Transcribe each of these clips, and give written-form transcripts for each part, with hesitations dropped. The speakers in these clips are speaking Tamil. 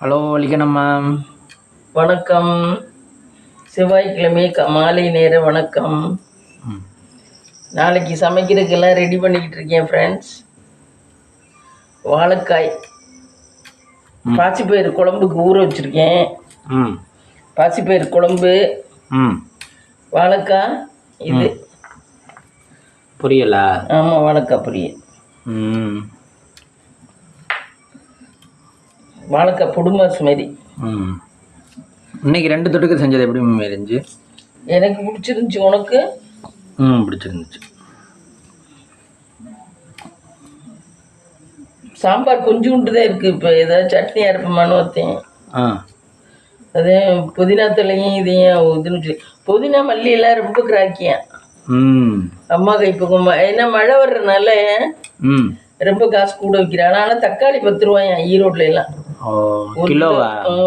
Hello வலிக்கணும் ma'am. வணக்கம். செவ்வாய்க்கிழமை மாலை நேர வணக்கம். நாளைக்கு சமைக்கிறதுக்கெல்லாம் ரெடி பண்ணிக்கிட்டு இருக்கேன் ஃப்ரெண்ட்ஸ். வாழைக்காய் பாசிப்பயிறு குழம்புக்கு ஊற வச்சுருக்கேன். பாசிப்பயிறு குழம்பு, வாழைக்காய் இது புரியல. ஆமாம், வாழைக்காய் பொரியல். வாழைக்காய் பொடுமாசு மாதிரி. இன்னைக்கு 2 தொட்டுக்கு செஞ்சது எப்படி மேம் இருந்துச்சு? எனக்கு பிடிச்சிருந்துச்சி. உனக்கு? பிடிச்சிருந்துச்சு. சாம்பார் கொஞ்சோண்டு தான் இருக்குது. இப்போ ஏதாவது சட்னி அரைப்பமானு வைத்தேன். அதே புதினா தலையும் இதையும் இதுன்னு புதினா மல்லி எல்லாம் ரொம்ப கிராக்கியா அம்மா கைப்பக்கமா. ஏன்னா மழை வர்றதுனால ரொம்ப காசு கூட விற்கிறாங்க. ஆனால் தக்காளி 10 ரூபாயா ஈரோட்ல எல்லாம்.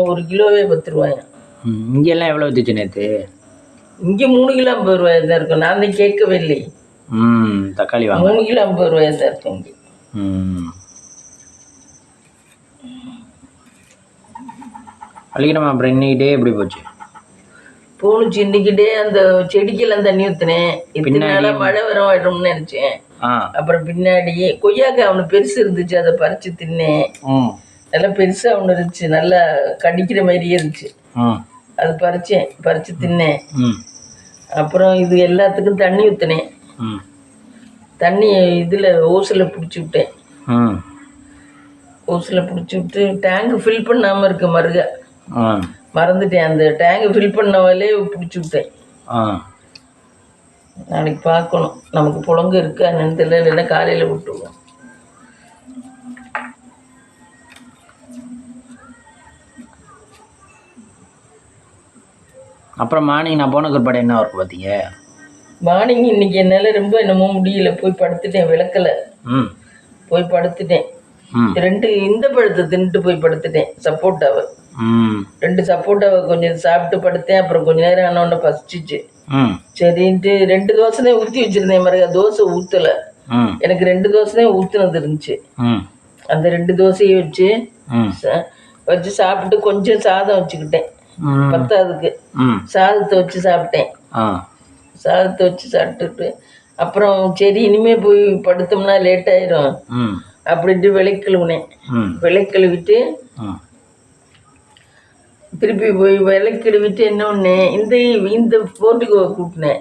ஒரு கிலோவே 10 ரூபாயா. இங்கெல்லாம் எவ்வளோ வந்துச்சு நேற்று? இங்கே 3 கிலோ 50 ரூபாயா தான் இருக்கும். நான் தான் கேட்கவே இல்லை. தக்காளி வாங்க 3 கிலோ 50 ரூபாயா தான் இருக்கும் இங்கே. அழிக்கணுமா? அப்புறம் இன்னைக்கு டே எப்படி போச்சு? போணுச்சு. இன்னைக்கிட்டே அந்த செடிக்கெல்லாம் தண்ணி ஊற்றினேன். இதனால மழை வரும்னு நினச்சேன். அப்புறம் பின்னாடியே கொய்யாக்காய் ஒன்று பெருசு இருந்துச்சு, அதை பறித்து தின்னேன். நல்லா பெருசாக ஒன்று இருந்துச்சு, நல்லா கடிக்கிற மாதிரியே இருந்துச்சு. அது பறித்து தின்னேன். அப்புறம் இது எல்லாத்துக்கும் தண்ணி ஊற்றினேன். தண்ணி இதில் ஓசில் பிடிச்சி விட்டேன். ஓசில் பிடிச்சி விட்டு டேங்கு ஃபில் பண்ணாமல் இருக்கு மருக மறந்துட்டேன். அந்த டேங்கு ஃபில் பண்ணவாலே பிடிச்சி விட்டேன். நாளைக்கு பார்க்கணும் நமக்கு புழங்கு இருக்கா என்னன்னு தெரியல. இல்லைன்னா காலையில் விட்டுருவோம். அப்புறம் மார்னிங் நான் போன குறிப்பாடு என்ன ஒர்க் பார்த்தீங்க? மார்னிங் இன்னைக்கு என்னால் ரொம்ப என்னமோ முடியல, போய் படுத்துட்டேன். விளக்கல போய் படுத்துட்டேன். 2 இந்த பழத்தை தின்னுட்டு போய் படுத்துட்டேன். சப்போட்டாவை 2 சப்போட்டாவை கொஞ்சம் சாப்பிட்டு படுத்தேன். அப்புறம் கொஞ்ச நேரம் ஆனோடனே பசிச்சிச்சு. சரின்ட்டு 2 தோசை தான் ஊற்றி வச்சிருந்தேன். மறுக்க தோசை ஊற்றலை. எனக்கு 2 தோசை தான் ஊற்றுனது இருந்துச்சு. அந்த 2 தோசையை வச்சு சாப்பிட்டு கொஞ்சம் சாதம் வச்சுக்கிட்டேன். பத்தாவதுக்கு சாதத்தை வச்சு சாப்பிட்டேன். சாதத்தை வச்சு சாப்பிட்டுட்டு அப்புறம் சரி இனிமே போய் படுத்தோம்னா லேட் ஆயிரும் அப்படின்ட்டு விளக்கழுவினேன். விளக்கழுவிட்டு திருப்பி போய் விளக்கழுவிட்டு என்ன ஒண்ணு இந்த போர்ட்டுக்கோவை கூட்டினேன்.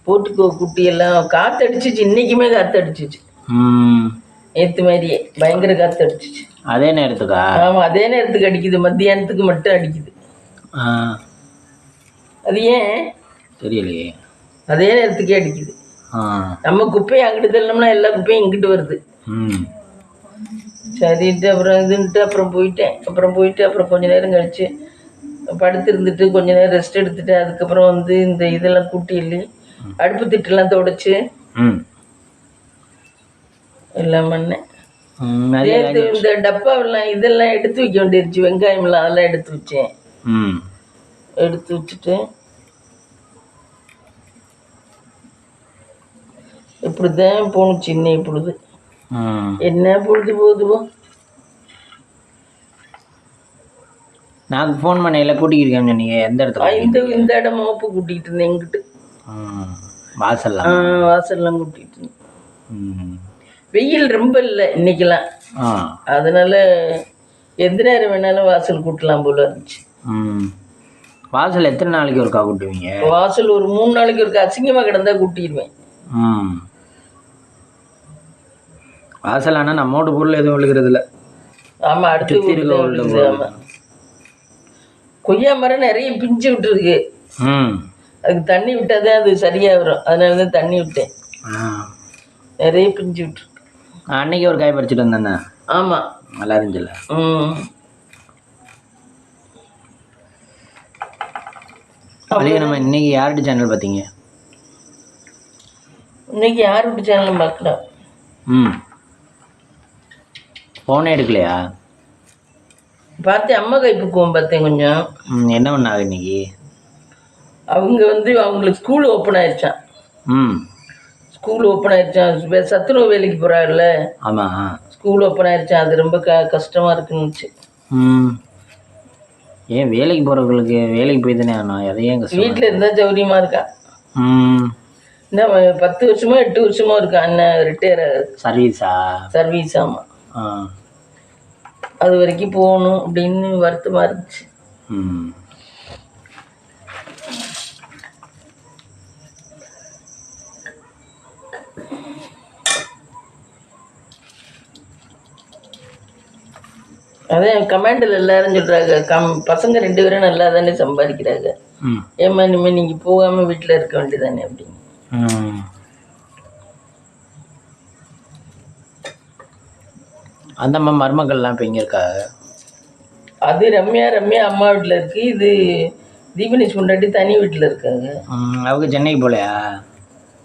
போர்ட்டுக்கோவை கூட்டி எல்லாம் காத்தடிச்சிச்சு. இன்னைக்குமே காத்தடிச்சிச்சு. நேற்று மாதிரியே பயங்கர காத்தடிச்சிச்சு. அதே நேரத்துக்கா? ஆமாம், அதே நேரத்துக்கு அடிக்குது. மத்தியானத்துக்கு மட்டும் அடிக்குது. அது ஏன் தெரியலையே. அதே நேரத்துக்கே அடிக்குது. நம்ம குப்பையை அங்கிட்டு தள்ளோம்னா எல்லா குப்பையும் இங்கிட்டு வருது. சரின்ட்டு அப்புறம் இதுன்ட்டு அப்புறம் போயிட்டு அப்புறம் கொஞ்ச நேரம் கழிச்சு படுத்திருந்துட்டு கொஞ்ச நேரம் ரெஸ்ட் எடுத்துட்டு அதுக்கப்புறம் இந்த இதெல்லாம் கூட்டி எள்ளி அடுப்பு திட்டுலாம் துடைச்சு எல்லாம் பண்ணேன். இந்த டப்பாவெல்லாம் இதெல்லாம் எடுத்து வைக்க வேண்டியிருச்சு. வெங்காயம்லாம் அதெல்லாம் எடுத்து வச்சேன். எடுத்து வச்சுட்டு இப்படிதான் போணுச்சு. இன்னும் பொழுது என்ன பொழுது போகுதுவோ. நான் ஃபோன் பண்ணையில் கூட்டிக்கிட்டு சொன்னீங்க. எந்த இடத்துல? இந்த இடம் மோப்பு கூட்டிகிட்டு இருந்தேன். எங்கிட்டு வாசல்லாம் கூட்டிகிட்டு இருந்தேன். வெயில் ரொம்ப இல்லை இன்னைக்கெல்லாம். அதனால எந்த நேரம் வேணாலும் வாசல் கூட்டலாம் போல இருந்துச்சு. வாசல் எத்தனை நாளைக்கு ஒருக்கா கூட்டுவீங்க? வாசல் ஒரு 3 நாளைக்கு ஒருக்கா. அசிங்கமாக கிடந்தா கூட்டிடுவேன். வாசல் ஆனால் நம்மோட பொருள் எதுவும் விழுகிறது இல்லை. ஆமாம், அடுத்து கொய்யா மரம் நிறைய பிஞ்சு விட்டுருக்கு. அதுக்கு தண்ணி விட்டாதான் அது சரியாக வரும். அதனால தான் தண்ணி விட்டேன். நிறைய பிஞ்சு விட்டுருக்கு. அன்னைக்கு ஒரு காய் பறிச்சுட்டு வந்தேண்ணா. ஆமாம், நல்லா இருந்துச்சுல்ல. நம்ம இன்னைக்கு யார்கிட்ட சேனல் பார்த்தீங்க? இன்னைக்கு யார் வீட்டு சேனலும் பார்க்கல. ஃபோனே எடுக்கலையா? பார்த்தேன். அம்மா கைப்பக்குவம் பார்த்தேன் கொஞ்சம். என்ன பண்ணாங்க இன்னைக்கு? அவங்க அவங்களுக்கு ஸ்கூல் ஓப்பன் ஆயிடுச்சான். ஸ்கூல் ஓப்பன் ஆயிடுச்சான். சத்துணவு வேலைக்கு போகிறாருல்ல. ஆமாம், ஸ்கூல் ஓப்பன் ஆயிடுச்சான். அது ரொம்ப கஷ்டமாக இருக்குன்னுச்சு. ம். ஏன் வேலைக்கு போகிறவங்களுக்கு வேலைக்கு போய் தானே ஆகணும், எதையும் கஷ்டம். வீட்டில் இருந்தால் சௌரியமாக இருக்கா. ம். இந்த 10 வருஷமோ 8 வருஷமோ இருக்கா அண்ணன் ரிட்டையர் சர்வீஸா? சர்வீஸ். ஆமாம். ஆ. அது வரைக்கும் போகணும் அப்படின்னு வருத்தமாக இருந்துச்சு. ம். அதான் கமெண்டில் எல்லாரும் சொல்கிறாங்க, பசங்க 2 பேரும் நல்லா தானே சம்பாதிக்கிறாங்க, ம். ஏம்மா இனிமேல் நீங்கள் போகாமல் வீட்டில் இருக்க வேண்டியதானே அப்படின்னு. ம். அந்த மருமக்கள்லாம் இப்போ எங்கே இருக்காங்க? அது ரம்யா அம்மா வீட்டில் இருக்குது. இது தீபனேஷ் முன்னாடி தனி வீட்டில் இருக்காங்க. அவங்க சென்னைக்கு போகலையா?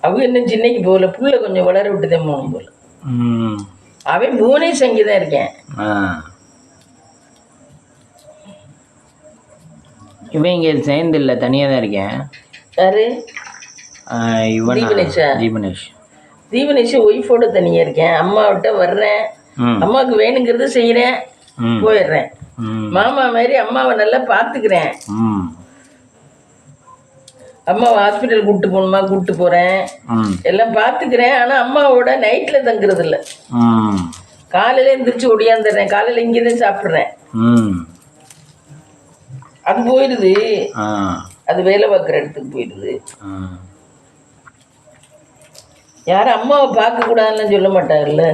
அவங்க இன்னும் சென்னைக்கு போகல, புள்ள கொஞ்சம் வளர விட்டுதான் போகணும் போல. ம். அவன் புவனேஷ் அங்கே தான் இருக்கேன். ஆ. இவன் இங்கே சேர்ந்து இல்லை, தனியாக தான் இருக்கேன். யாரு? இவன் தீபனேஷா? தீபனேஷ் ஒய்ஃபோட தனியாக இருக்கேன். அம்மாவிட்ட வர்றேன், அம்மாவுக்கு வேணுங்கிறது செய்கிறேன், போயிடுறேன். மாமா மாதிரி அம்மாவை நல்லா பார்த்துக்கிறேன். அம்மாவை ஹாஸ்பிட்டல் கூப்பிட்டு போகணுமா கூப்பிட்டு போகிறேன், எல்லாம் பார்த்துக்கிறேன். ஆனால் அம்மாவோட நைட்டில் தங்குறது இல்லை. காலையில் எழுந்திரிச்சு ஒடியாந்துடுறேன், காலையில் இங்கே தான் சாப்பிட்றேன். அது போயிடுது, அது வேலை பார்க்குற இடத்துக்கு போயிடுது. யாரும் அம்மாவை பார்க்கக்கூடாதுன்னு சொல்ல மாட்டாங்கல்ல.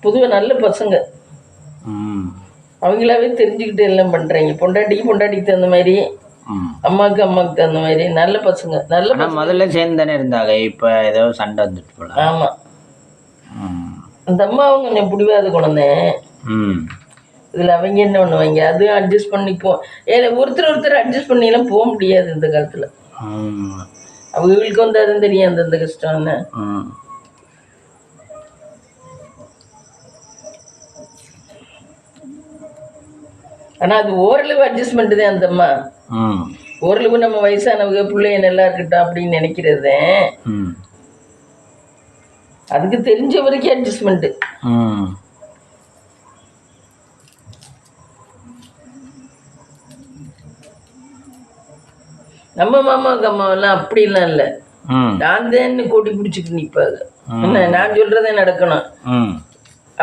பொதுவாக நல்ல பசங்க, அவங்களாவே தெரிஞ்சுக்கிட்டு எல்லாம் பண்ணுறாங்க. பொண்டாட்டிக்கு தகுந்த மாதிரி, அம்மாவுக்கு தகுந்த மாதிரி நல்ல பசங்க. நல்ல முதல்ல சேர்ந்து தானே இருந்தாங்க, இப்போ ஏதோ சண்டை வந்துட்டு போல. ஆமாம், அந்த அம்மாவும் கொஞ்சம் பிடிவாத குழந்தை. இதில் அவங்க என்ன பண்ணுவாங்க, அதுவும் அட்ஜஸ்ட் பண்ணிப்போம். ஏன்னா ஒருத்தர் அட்ஜஸ்ட் பண்ணிலாம் போக முடியாது இந்த காலத்தில். அவங்களுக்கு வந்து அதுவும் தெரியும் அந்த கஷ்டம்னு. ஆனால் அது ஓரளவு அட்ஜஸ்ட்மெண்ட்டு தான் அந்த அம்மா. ஓரளவு நம்ம வயசானவங்க பிள்ளைய நல்லா இருக்கட்டும் அப்படின்னு நினைக்கிறது, அதுக்கு தெரிஞ்ச வரைக்கும் அட்ஜஸ்ட்மெண்ட்டு. நம்ம மாமாவுக்கு அம்மாவெல்லாம் அப்படிலாம் இல்லை. நான் தான் கூட்டி பிடிச்சிட்டு நிற்பாங்க, என்ன நான் சொல்றதே நடக்கணும்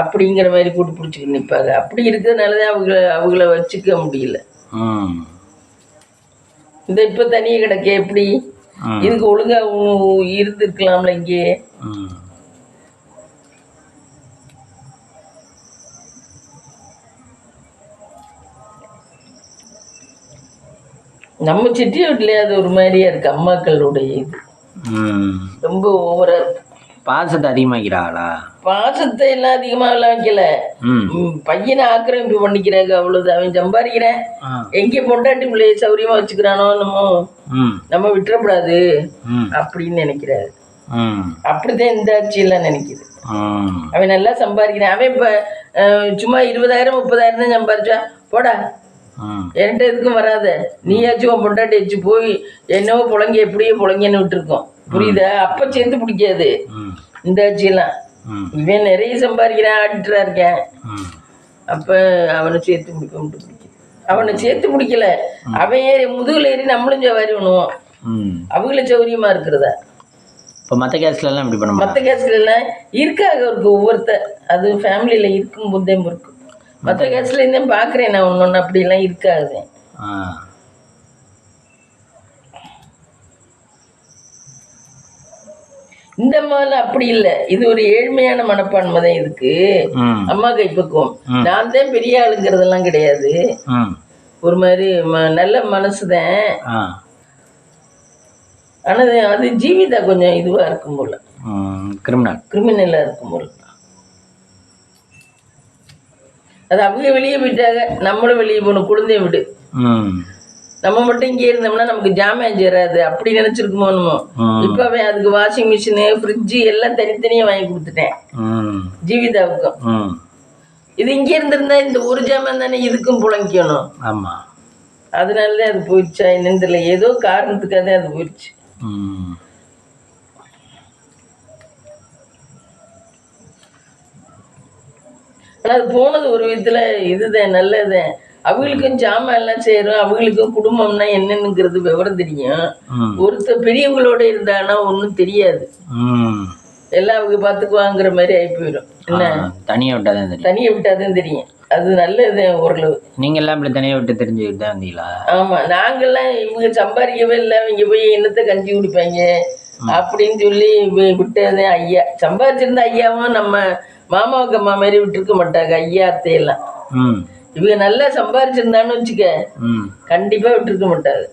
அப்படிங்கிற மாதிரி கூட்டி பிடிச்சிட்டு நிற்பாங்க. அப்படி இருக்கிறதுனாலதான் அவங்கள வச்சுக்க முடியல. இந்த இப்போ தனியாக கிடக்க எப்படி, இதுக்கு ஒழுங்கா இருந்துருக்கலாம்ல இங்கே. நம்ம சிட்டி வீட்லயே அது ஒரு மாதிரியா இருக்கு. அம்மாக்களுடைய இது ரொம்ப ஓவரா இருக்கு. பாசத்தை அதிகமாக்கிறாங்களா? பாசத்தை எல்லாம் அதிகமாக வைக்கல, பையனை ஆக்கிரமிப்பு பண்ணிக்கிறாங்க, அவ்வளவுதான். அவன் சம்பாதிக்கிறேன், எங்கே பொண்டாட்டி பிள்ளைய சௌரியமா வச்சுக்கிறானோ நம்ம விட்டுறக்கூடாது அப்படின்னு நினைக்கிறாரு. அப்படிதான் இந்த ஆட்சியெல்லாம் நினைக்குது. அவன் நல்லா சம்பாதிக்கிறான். அவன் இப்ப சும்மா 20,000 30,000 தான் சம்பாதிச்சா, போடா என்கிட்ட எதுக்கும் வராத, நீயாச்சும் உன் பொண்டாட்டி வச்சு போய் என்னவோ புழங்கி எப்படியோ புழங்கன்னு விட்டுருக்கோம், புரியுதா? அப்ப சேர்த்து பிடிக்காது இந்த ஆட்சியெல்லாம். இவன் நிறைய சம்பாதிக்கிறான், ஆடிட்டரா இருக்கேன், அப்ப அவனை சேர்த்து பிடிக்குது. அவனை சேர்த்து பிடிக்கல, அவன் ஏறி முதுகுல ஏறி நம்மளும் சவாரி பண்ணுவோம், அவங்கள சௌரியமா இருக்கிறதா. இப்போ மற்ற கேஸ்லாம் இப்படி பண்ண மற்ற கேஸ்லாம் இருக்காங்க இருக்கு ஒவ்வொருத்தர், அது ஃபேமிலியில் இருக்கும் போதே இருக்கும். மற்ற கேஸ்ல இருந்தேன் பார்க்குறேன் நான், ஒன்று அப்படிலாம் இருக்காது. இந்த மாதிரி அப்படி இல்லை, இது ஒரு ஏழ்மையான மனப்பான்மை தான் இதுக்கு. அம்மா கைப்பக்குவம், நான் தான் பெரிய ஆளுங்கிறதெல்லாம் கிடையாது, ஒரு மாதிரி நல்ல மனசுதான். ஆனால் அது ஜீவிதா கொஞ்சம் இதுவாக இருக்கும் போல, கிரிமினலாக இருக்கும் போல. அது அவங்க வெளியே போயிட்டாங்க, நம்மளும் வெளியே போகணும், குழந்தைய விடு. நம்ம மட்டும் இங்கே இருந்தோம்னா நமக்கு ஜாமான் சேராது அப்படி நினைச்சிருக்குமோ என்னமோ. இப்ப அவன் அதுக்கு வாஷிங் மிஷினு ஃப்ரிட்ஜு எல்லாம் தனித்தனியா வாங்கி கொடுத்துட்டேன் ஜீவிதாவுக்கும். இது இங்கே இருந்திருந்தா இந்த ஒரு ஜாமான் தானே இதுக்கும் புழங்கிக்கணும். ஆமா, அதனாலதான் அது போயிடுச்சா என்னன்னு தெரியல, ஏதோ காரணத்துக்காக தான் அது போயிடுச்சு. ஆனால் அது போனது ஒரு விதத்தில் இதுதான் நல்லதுதான். அவங்களுக்கும் ஜாமான் எல்லாம் செய்கிறோம், அவங்களுக்கும் குடும்பம்னா என்னன்னுங்கிறது விவரம் தெரியும். ஒருத்தர் பெரியவங்களோட இருந்தாங்கன்னா ஒன்றும் தெரியாது, எல்லாம் அவங்க பார்த்துக்குவாங்கிற மாதிரி ஆகி போயிடும். என்ன தனியாக விட்டாதான் தெரியும், தனியாக விட்டாதான் தெரியும். அது நல்லது ஓரளவு. நீங்கள் எல்லாம் இப்படி தனியாக விட்டு தெரிஞ்சுக்கிட்டு தான் வந்தீங்களா? ஆமாம், நாங்கள்லாம் இவங்க சம்பாதிக்கவே இல்லை, இவங்க போய் என்னத்தை கஞ்சி குடிப்பாங்க அப்படின்னு சொல்லி விட்டதே. ஐயா சம்பாதிச்சிருந்த ஐயாவும் நம்ம மாமாவுக்கு அம்மா மாதிரி விட்டுருக்க மாட்டாங்க ஐயா அத்தையெல்லாம். இவங்க நல்லா சம்பாதிச்சிருந்தான்னு வச்சுக்க கண்டிப்பாக விட்டுருக்க மாட்டாங்க.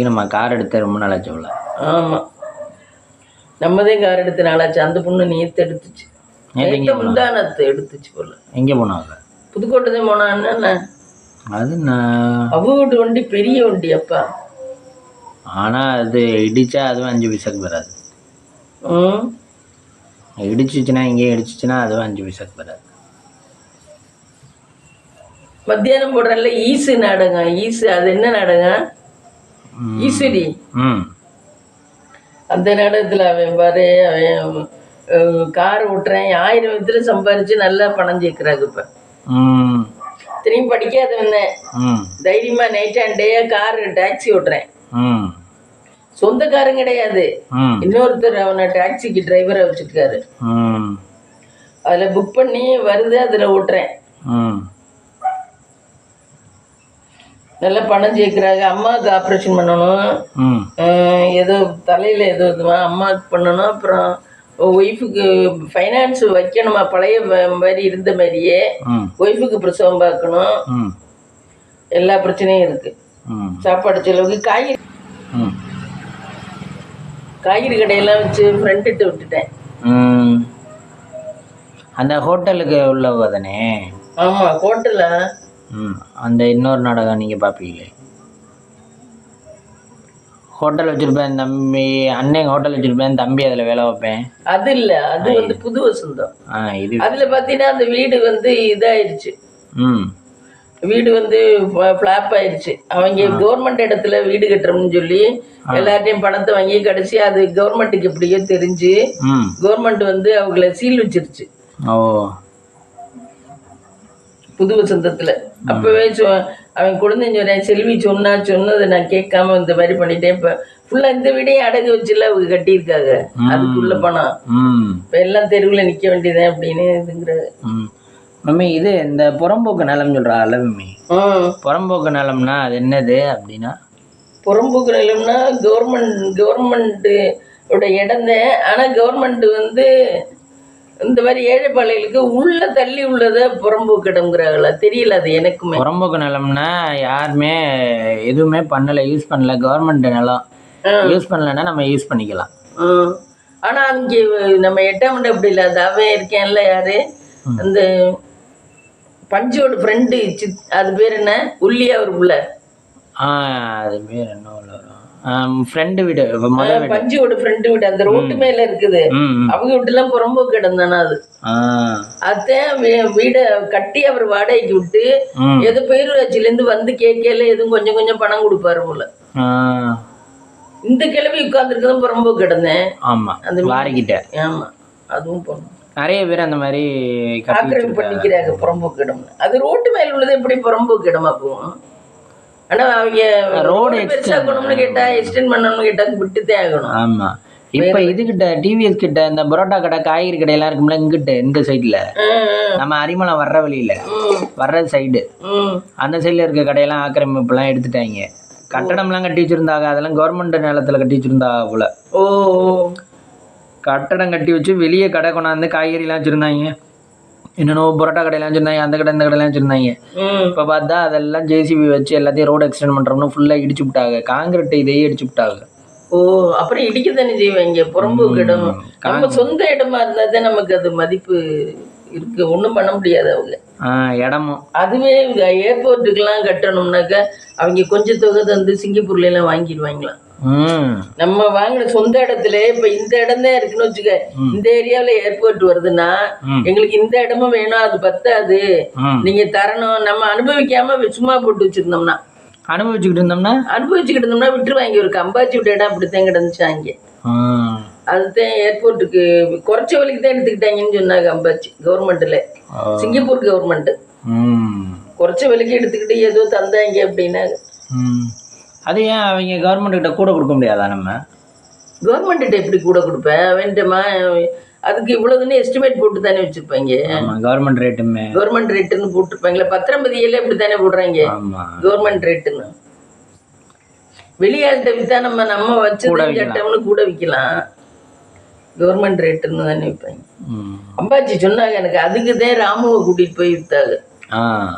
நம்ம கார் எடுத்த ரொம்ப நாளாச்சு போல. ஆமாம், நம்மதான் கார் எடுத்த நாளாச்சு. அந்த பொண்ணு நேற்று எடுத்துச்சு, முந்தானத்தை எடுத்துச்சு போல. எங்கே போனாங்க? புதுக்கோட்டை தான் போனான்னு. அது அவங்க வீட்டு வண்டி பெரிய வண்டி அப்பா. ஆனால் அது இடிச்சா அதுவும் 5 பைசாக்கு வராது. இடிச்சிச்சுன்னா இங்கே இடிச்சிச்சுன்னா அதுவும் 5 பைசாக்கு வராது. மத்தியானம் போடுறல ஈசு நாடகம். ஈசு அது என்ன நாடகம்? ஈஸ்வரி. அந்த நாடகத்தில் அவன் பாரு, அவன் கார் ஓட்டுறேன் 1000 விதத்துல சம்பாரிச்சு நல்லா பணம் சேர்க்கிறாங்க. இப்போ திரும்பி படிக்காதவன் தைரியமா night and day car taxi ஓட்டுறேன். சொந்த காரும் கிடையாது, இன்னொருத்தர் அவனை டாக்ஸிக்கு டிரைவரை வச்சுருக்காரு. அதில் புக் பண்ணி வருது, அதில் ஓட்டுறேன். நல்லா பணம் சேர்க்குறாங்க. அம்மாவுக்கு ஆப்ரேஷன் பண்ணணும், ஏதோ தலையில் ஏதோ இதுவான் அம்மாவுக்கு பண்ணணும். அப்புறம் ஒய்ஃபுக்கு ஃபைனான்ஸ் வைக்கணுமா, பழைய மாதிரி இருந்த மாதிரியே ஒய்ஃபுக்கு பிரசவம் பார்க்கணும். எல்லா பிரச்சனையும் இருக்கு. சாப்பாடு செலவுக்கு காய்கறி கடையெல்லாம் வச்சு ஃப்ரெண்ட்டு விட்டுட்டேன். அந்த ஹோட்டலுக்கு உள்ளவ தானே? ஆமாம், ஹோட்டலில் அந்த இன்னொரு நாடகம் நீங்கள் பார்ப்பீங்களே, ஹோட்டல் வச்சுருப்பேன் தம்பி, அண்ணன் ஹோட்டல் வச்சுருப்பேன் தம்பி அதில் வேலை வைப்பேன். அது இல்லை, அது வந்து புது வசந்தம். இது அதில் பார்த்தீங்கன்னா அந்த வீடு வந்து இதாகிடுச்சு. வீடு வந்து ஃப்ளாப் ஆயிடுச்சு. அவங்க கவர்மெண்ட் இடத்துல வீடு கட்டுறோம்னு சொல்லி எல்லார்ட்டையும் பணத்தை வாங்கி கடைசி அது கவர்மெண்ட்டுக்கு எப்படியோ தெரிஞ்சு கவர்மெண்ட் வந்து அவங்கள சீல் வச்சிருச்சு. புது வசந்தத்தில் அப்போவே அவன் குழந்தைங்க செல்வி சொன்னதை நான் கேட்காம இந்த மாதிரி பண்ணிட்டேன். இப்போ ஃபுல்லாக இந்த வீடையும் அடகு வச்சுல அவங்க கட்டியிருக்காங்க. அதுக்குள்ள பணம் இப்போ எல்லாம் தெருவில் நிற்க வேண்டியதான் அப்படின்னு இதுங்கிறது. மம்மி இது இந்த புறம்போக்கு நிலம் சொல்கிறாள் மம்மி, புறம்போக்கு நிலம்னா அது என்னது அப்படின்னா? புறம்போக்கு நிலம்னா கவர்மெண்ட்டோட இடம் தான். ஆனால் கவர்மெண்ட் வந்து இந்த மாதிரி ஏழைப்பாளைகளுக்கு உள்ள தள்ளி உள்ளதை புறம்போக்கு இடம்ங்கிறாங்களா தெரியல, அது எனக்குமே. புறம்போக்கு நிலம்னா யாருமே எதுவுமே பண்ணலை, யூஸ் பண்ணல, கவர்மெண்ட் நிலம் யூஸ் பண்ணலைன்னா நம்ம யூஸ் பண்ணிக்கலாம். ஆனால் அங்கே நம்ம 8ஆம் மண்டை அப்படி இல்லை. அது அவன் இருக்கேன்ல, யாரு அந்த பஞ்சோட ஃப்ரெண்டு, அது பேர் என்ன, உள்ளியா ஒரு புள்ள, அது பேர் என்ன, ஃப்ரெண்டு வீடு, பஞ்சியோட ஃப்ரெண்டு வீடு அந்த ரோட்டு மேல இருக்குது. அவங்க வீட்டுலாம் புறம்போக்கு இடம் தானே அது. அதான் வீடை கட்டி அவர் வாடகைக்கு விட்டு ஏதோ பேரூராட்சியிலேருந்து வந்து கேட்கல எதுவும் கொஞ்சம் கொஞ்சம் பணம் கொடுப்பாரு போல. இந்த கிழமை உட்கார்ந்துருக்கதும் புறம்போக்கு இடந்தேன். ஆமா, அந்த வாரிக்கிட்ட. ஆமா, அதுவும் போகணும். நிறைய பேர் அந்த மாதிரி ஆக்கிரமிப்பு பண்ணிக்கிறாங்க புறம்போக்கு இடம். அது ரோட்டு மேல உள்ளது எப்படி புறம்போக்கு இடமா போகும்? ஆனால் அவங்க ரோடு பெருசாக்கணும்னு கேட்டால் எக்ஸ்டெண்ட் பண்ணணும்னு கேட்டால் விட்டுத்தே ஆகணும். ஆமாம், இப்போ இதுகிட்ட டிவிஎஸ் கிட்ட இந்த பரோட்டா கடை காய்கறி கடையெல்லாம் இருக்கும்ல, இங்கிட்ட இந்த சைடில் நம்ம அரிமளம் வர்ற வழியில் வர்ற சைடு, அந்த சைடில் இருக்க கடையெல்லாம் ஆக்கிரமிப்புலாம் எடுத்துட்டாங்க. கட்டடம்லாம் கட்டி வச்சுருந்தாங்க, அதெல்லாம் கவர்மெண்ட் நிலத்தில் கட்டி வச்சுருந்தாங்க போல். கட்டடம் கட்டி வச்சு வெளியே கடை கொண்டாந்து காய்கறிலாம் வச்சுருந்தாங்க. என்னென்னோ பரோட்டா கடையெல்லாம் வச்சுருந்தாங்க, அந்த கடை இந்த கடையெல்லாம் வச்சுருந்தாங்க. இப்போ பார்த்தா அதெல்லாம் ஜேசிபி வச்சு எல்லாத்தையும் ரோடு எக்ஸ்டெண்ட் பண்ணுறோம்னு ஃபுல்லாக இடிச்சு விட்டாங்க. காங்கிரீட் இதையே இடிச்சு விட்டாங்க. அப்புறம் இடிக்க தானே செய்வாங்க. புறம்போக்கு இடம் நம்ம சொந்த இடமா இருந்தால் தான் நமக்கு அது மதிப்பு இருக்கு, ஒன்றும் பண்ண முடியாது. அவங்க இடமும் அதுவே ஏர்போர்ட்டுக்கெல்லாம் கட்டணும்னாக்கா அவங்க கொஞ்சம் தொகை தந்து சிங்கப்பூர்லாம் வாங்கிடுவாங்களாம். நம்ம வாங்கின சொந்த இடத்துல இப்ப இந்த இடம் தான் இருக்குன்னு வச்சுக்க, இந்த ஏரியாவில ஏர்போர்ட் வருதுன்னா எங்களுக்கு இந்த இடமும் வேணும், அது பத்தாது, நீங்க தரணும். நம்ம அனுபவிக்காம சும்மா போட்டு வச்சிருந்தோம்னா அனுபவிச்சுக்கிட்டு இருந்தோம்னா விட்டுருவாங்க. ஒரு கம்பாச்சி விட்ட இடம் அப்படித்தான் கிடந்துச்சு அங்கே. அதுதான் ஏர்போர்ட்டுக்கு குறைச்ச விலைக்கு தான் எடுத்துக்கிட்டாங்கன்னு சொன்னாங்க அம்பாச்சி கவர்மெண்ட்டில். சிங்கப்பூர் கவர்மெண்ட்டு குறைச்ச விலைக்கு எடுத்துக்கிட்டு ஏதோ தந்தாங்க அப்படின்னாங்க. அது ஏன் அவங்க கவர்மெண்ட்டுக்கிட்ட கூட கொடுக்க முடியாதா? நம்ம கவர்மெண்ட்டிட்ட எப்படி கூட கொடுப்பேன்? அவன்கிட்டமா அதுக்கு இவ்வளோதுன்னு எஸ்டிமேட் போட்டு தானே வச்சுருப்பாங்க. கவர்மெண்ட் ரேட்டுமே கவர்மெண்ட் ரேட்டுன்னு போட்டிருப்பாங்களே. பத்திரம்பதியில இப்படி தானே போடுறாங்க கவர்மெண்ட் ரேட்டுன்னு. வெளியாள்கிட்ட விற்றா நம்ம வச்சு சட்டம்னு கூட விற்கலாம். கவர்மெண்ட் ரேட்டுன்னு தானே விற்பாங்க. அம்பாச்சி சொன்னாங்க எனக்கு. அதுக்கு தான் ராமுவை கூட்டிகிட்டு போய் விற்றாங்க.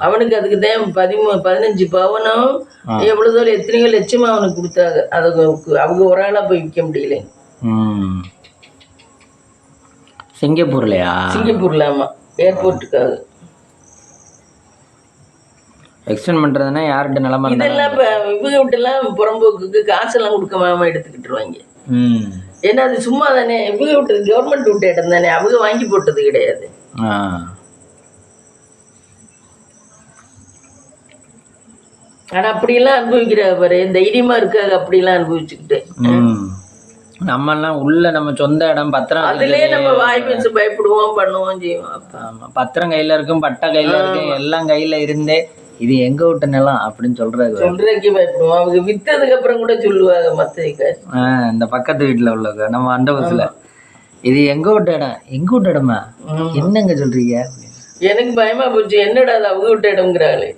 அவனுக்கு அதுக்கு தான் 15 பவனும் எவ்வளோ எத்தனையோ லட்சமா அவனுக்கு கொடுத்தாங்க. அது அவங்க ஒரு ஆளாக போய் விற்க முடியல. சிங்கப்பூர்லையா? சிங்கப்பூர்ல. ஆமாம், ஏர்போர்ட்டுக்காக எக்ஸ்டெண்ட் பண்ணுறதுனா யார்கிட்ட நிலமா? இதெல்லாம் இப்போ இவங்க விட்டுலாம் புறம்போக்குக்கு காசெல்லாம் கொடுக்காம எடுத்துக்கிட்டுருவாங்க. ஏன்னா அது சும்மா தானே. இவங்க விட்டு கவர்மெண்ட் விட்ட இடம் தானே, அவங்க வாங்கி போட்டது கிடையாது. ஆனால் அப்படியெல்லாம் அனுபவிக்கிற பாரு, தைரியமாக இருக்காது. அப்படிலாம் அனுபவிச்சுக்கிட்டு நம்மெல்லாம் உள்ள நம்ம சொந்த இடம் பத்திரம், அதுலேயே நம்ம வாய் பேச பயப்படுவோம், பண்ணுவோம், செய்வோம். ஆமாம், பத்திரம் கையில் இருக்கும், பட்டை கையில் இருக்கும், எல்லாம் கையில் இருந்தே இது எங்க விட்ட நிலம் அப்படின்னு சொல்றதுக்கு பயப்படுவோம். அவங்க வித்ததுக்கு அப்புறம் கூட சொல்லுவாங்க மத்த இந்த பக்கத்து வீட்டுல உள்ளவங்க நம்ம அந்த பஸ்ல இது எங்க விட்ட இடம். எங்க விட்ட இடமா? என்னங்க சொல்றீங்க? எனக்கு பயமா போச்சு. என்னடா அது அவங்க விட்ட இடம்ங்கிறாளே.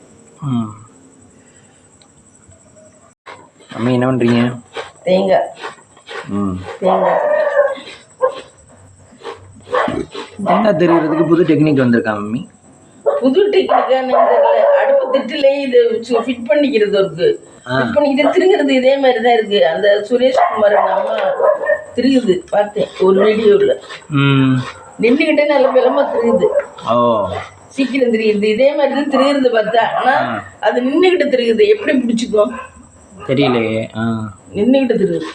அம்மா என்ன பண்றீங்க? தேங்காய் தேங்காய் திருவுறதுக்கு புது டெக்னிக் வந்திருக்கா மம்மி? புது டெக்னிக்கான்னு தெரியல. அடுப்பு திட்டுலேயே இது ஃபிட் பண்ணிக்கிறது இருக்கு. ஃபிட் பண்ணிக்கிட்டு திருங்கிறது இதே மாதிரி தான் இருக்கு. அந்த சுரேஷ்குமார் அம்மா திருகுது பார்த்தேன் ஒரு வீடியோவில். நின்றுக்கிட்டே நல்ல பலமா திருகுது. சீக்கிரம் தெரியுது. இதே மாதிரி தான் திருகிறது பார்த்தா. ஆனால் அது நின்றுக்கிட்டு திருகுது. எப்படி பிடிச்சிக்கும் தெரியலையே. நின்றுக்கிட்டு திருகுது.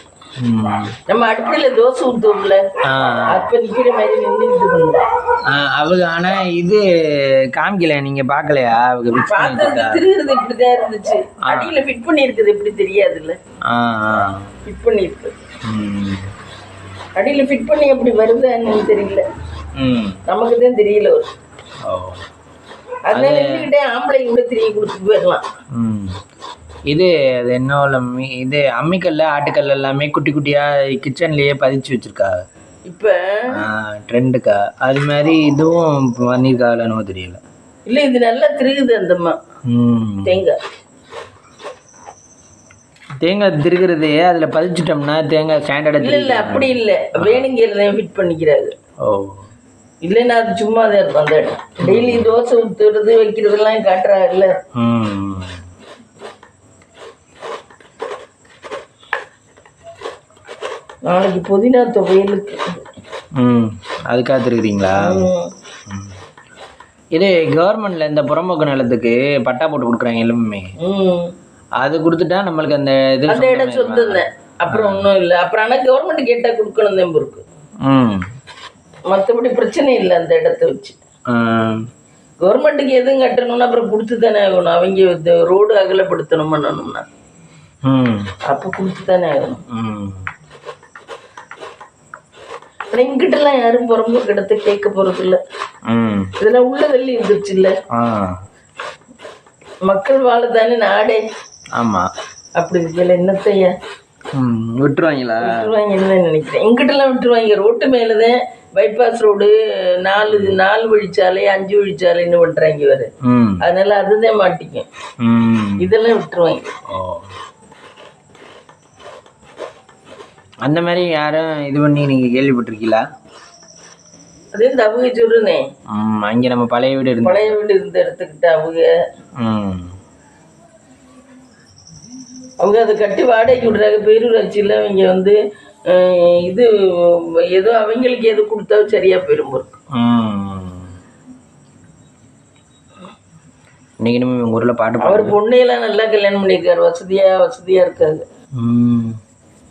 நம்ம அடுப்புல தோசை ஊற்றுவோம்ல, அப்ப நிக்கிற மாதிரி நின்றுக்கிட்டு பண்ணுவோம் அவங்க. ஆனா இது காமிக்கல, நீங்க பாக்கலையா? அவங்க திருகிறது இப்படிதான் இருந்துச்சு. அடியில ஃபிட் பண்ணி இருக்குது. எப்படி தெரியாதுல்ல, ஃபிட் பண்ணி இருக்கு. அடியில ஃபிட் பண்ணி எப்படி வருதுன்னு தெரியல, நமக்கு தான் தெரியல. அதனால நின்றுக்கிட்டே ஆம்பளை கூட திரிய கொடுத்துட்டு போயிடலாம். இது அது என்ன இது அம்மிக்கல்ல ஆட்டுக்கல்ல எல்லாமே குட்டி குட்டியா கிச்சன்லயே பதிச்சு வச்சிருக்காங்க இப்ப ட்ரெண்டுக்கா. அது மாதிரி இதுவும் பண்ணிருக்காங்கன்னு தெரியல. இல்ல இது நல்லா திருகுது. அந்தம்மா தேங்காய் திருகிறது அதுல பதிச்சுட்டோம்னா தேங்காய் ஸ்டாண்டர்ட். இல்ல அப்படி இல்ல, வேணுங்கிறத ஃபிட் பண்ணிக்கிறாரு. இல்லைன்னா அது சும்மா தான் இருக்கும். அந்த டெய்லி தோசை ஊத்துறது வைக்கிறதெல்லாம் காட்டுறாருல்ல. நாளைக்கு புதினா துவையலுக்கு அதுக்காக திருக்குறீங்களா? இது கவர்மெண்ட்ல இந்த புறம்போக்கு நிலத்துக்கு பட்டா போட்டு கொடுக்குறாங்க எல்லாமே. அது கொடுத்துட்டா நம்மளுக்கு அந்த இது அந்த இடம் சொந்தம். அப்புறம் ஒன்றும் இல்லை. அப்புறம் ஆனால் கவர்மெண்ட் கேட்டால் கொடுக்கணும் தான் இருக்கு. மற்றபடி பிரச்சனை இல்லை. அந்த இடத்த வச்சு கவர்மெண்ட்டுக்கு எதுவும் கட்டணும்னா அப்புறம் கொடுத்து தானே ஆகணும். அவங்க ரோடு அகலப்படுத்தணும் பண்ணணும்னா அப்போ கொடுத்து தானே ஆகணும். இங்கிட்டலாம் யாரும் புறம்போக்கு இடத்த கேட்க போறது இல்லை. இதெல்லாம் உள்ள வெள்ளி இருந்துச்சு இல்ல, மக்கள் வாழத்தானே நாடே. ஆமா, அப்படி இருக்கல என்னத்தையா விட்டுருவாங்களா? விட்டுருவாங்கன்னு நினைக்கிறேன். எங்கிட்டலாம் விட்டுருவாங்க. ரோட்டு மேலதான் பைபாஸ் ரோடு 4 வழிச்சாலை 5 வழிச்சாலைன்னு பண்றாங்க வேறு. அதனால அதுதான் மாட்டிக்கும். இதெல்லாம் விட்டுருவாங்க. அந்த மாதிரி யாரும் இது பண்ணி நீங்க கேள்விப்பட்டிருக்கீங்களா? அதே இந்த அவங்க சொல்லுனே, அங்கே நம்ம பழைய வீடு இருந்த இடத்துக்கிட்ட அவங்க அதை கட்டி வாடகைக்கு விடுறாங்க. பேரூராட்சியில் அவங்க வந்து இது ஏதோ அவங்களுக்கு எது கொடுத்தா சரியா போயிடும். இன்னைக்கு நம்ம உங்க ஊர்ல பாட்டு அவர் பொண்ணையெல்லாம் நல்லா கல்யாணம் பண்ணியிருக்காரு. வசதியா இருக்காங்க.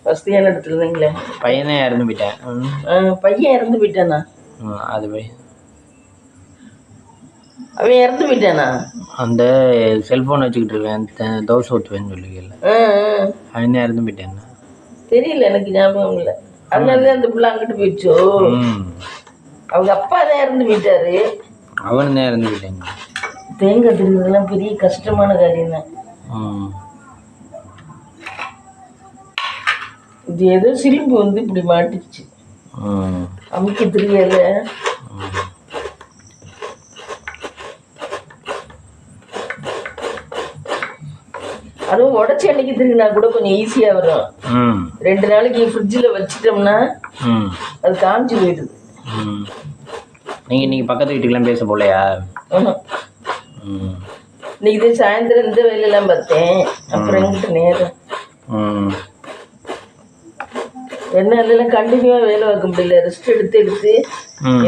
வசதியான இடத்துல இருந்தீங்களே. பையனே இறந்து போயிட்டேன். பையன் இறந்து போயிட்டானா? அது போய் அவன் இறந்து போயிட்டானா? அந்த செல்போன் வச்சுக்கிட்டு இருக்கேன் தோசை ஊற்றுவேன்னு சொல்லிக்கல. அவன் இறந்து போயிட்டேன். தெரியல, எனக்கு ஞாபகம் இல்லை. அதனாலதான் அந்த பிள்ளை அங்கிட்டு போயிடுச்சோ. அவங்க அப்பா தான் இறந்து போயிட்டாரு. அவன் தான் இறந்து போயிட்டாங்க. தேங்காய் திருடுறதுலாம் பெரிய கஷ்டமான காரியம் தான். இது ஏதோ சிலிம்பு வந்து இப்படி மாட்டிச்சு, அமுக்க தெரியல. அதுவும் உடச்சி அன்னைக்கு திரும்பினா கூட கொஞ்சம் ஈஸியா வரும். 2 நாளைக்கு ஃப்ரிட்ஜில் வச்சிட்டோம்னா அது காஞ்சி போயிடுது. நீங்க பக்கத்து வீட்டுக்கெல்லாம் பேச போலையா? இன்னைக்கு சாயந்தரம் இந்த வேலையெல்லாம் பார்த்தேன். அப்புறம் எங்கிட்ட நேரம் என்ன அதெல்லாம் கண்டினியூவா வேலை பார்க்க முடியல. ரெஸ்ட் எடுத்து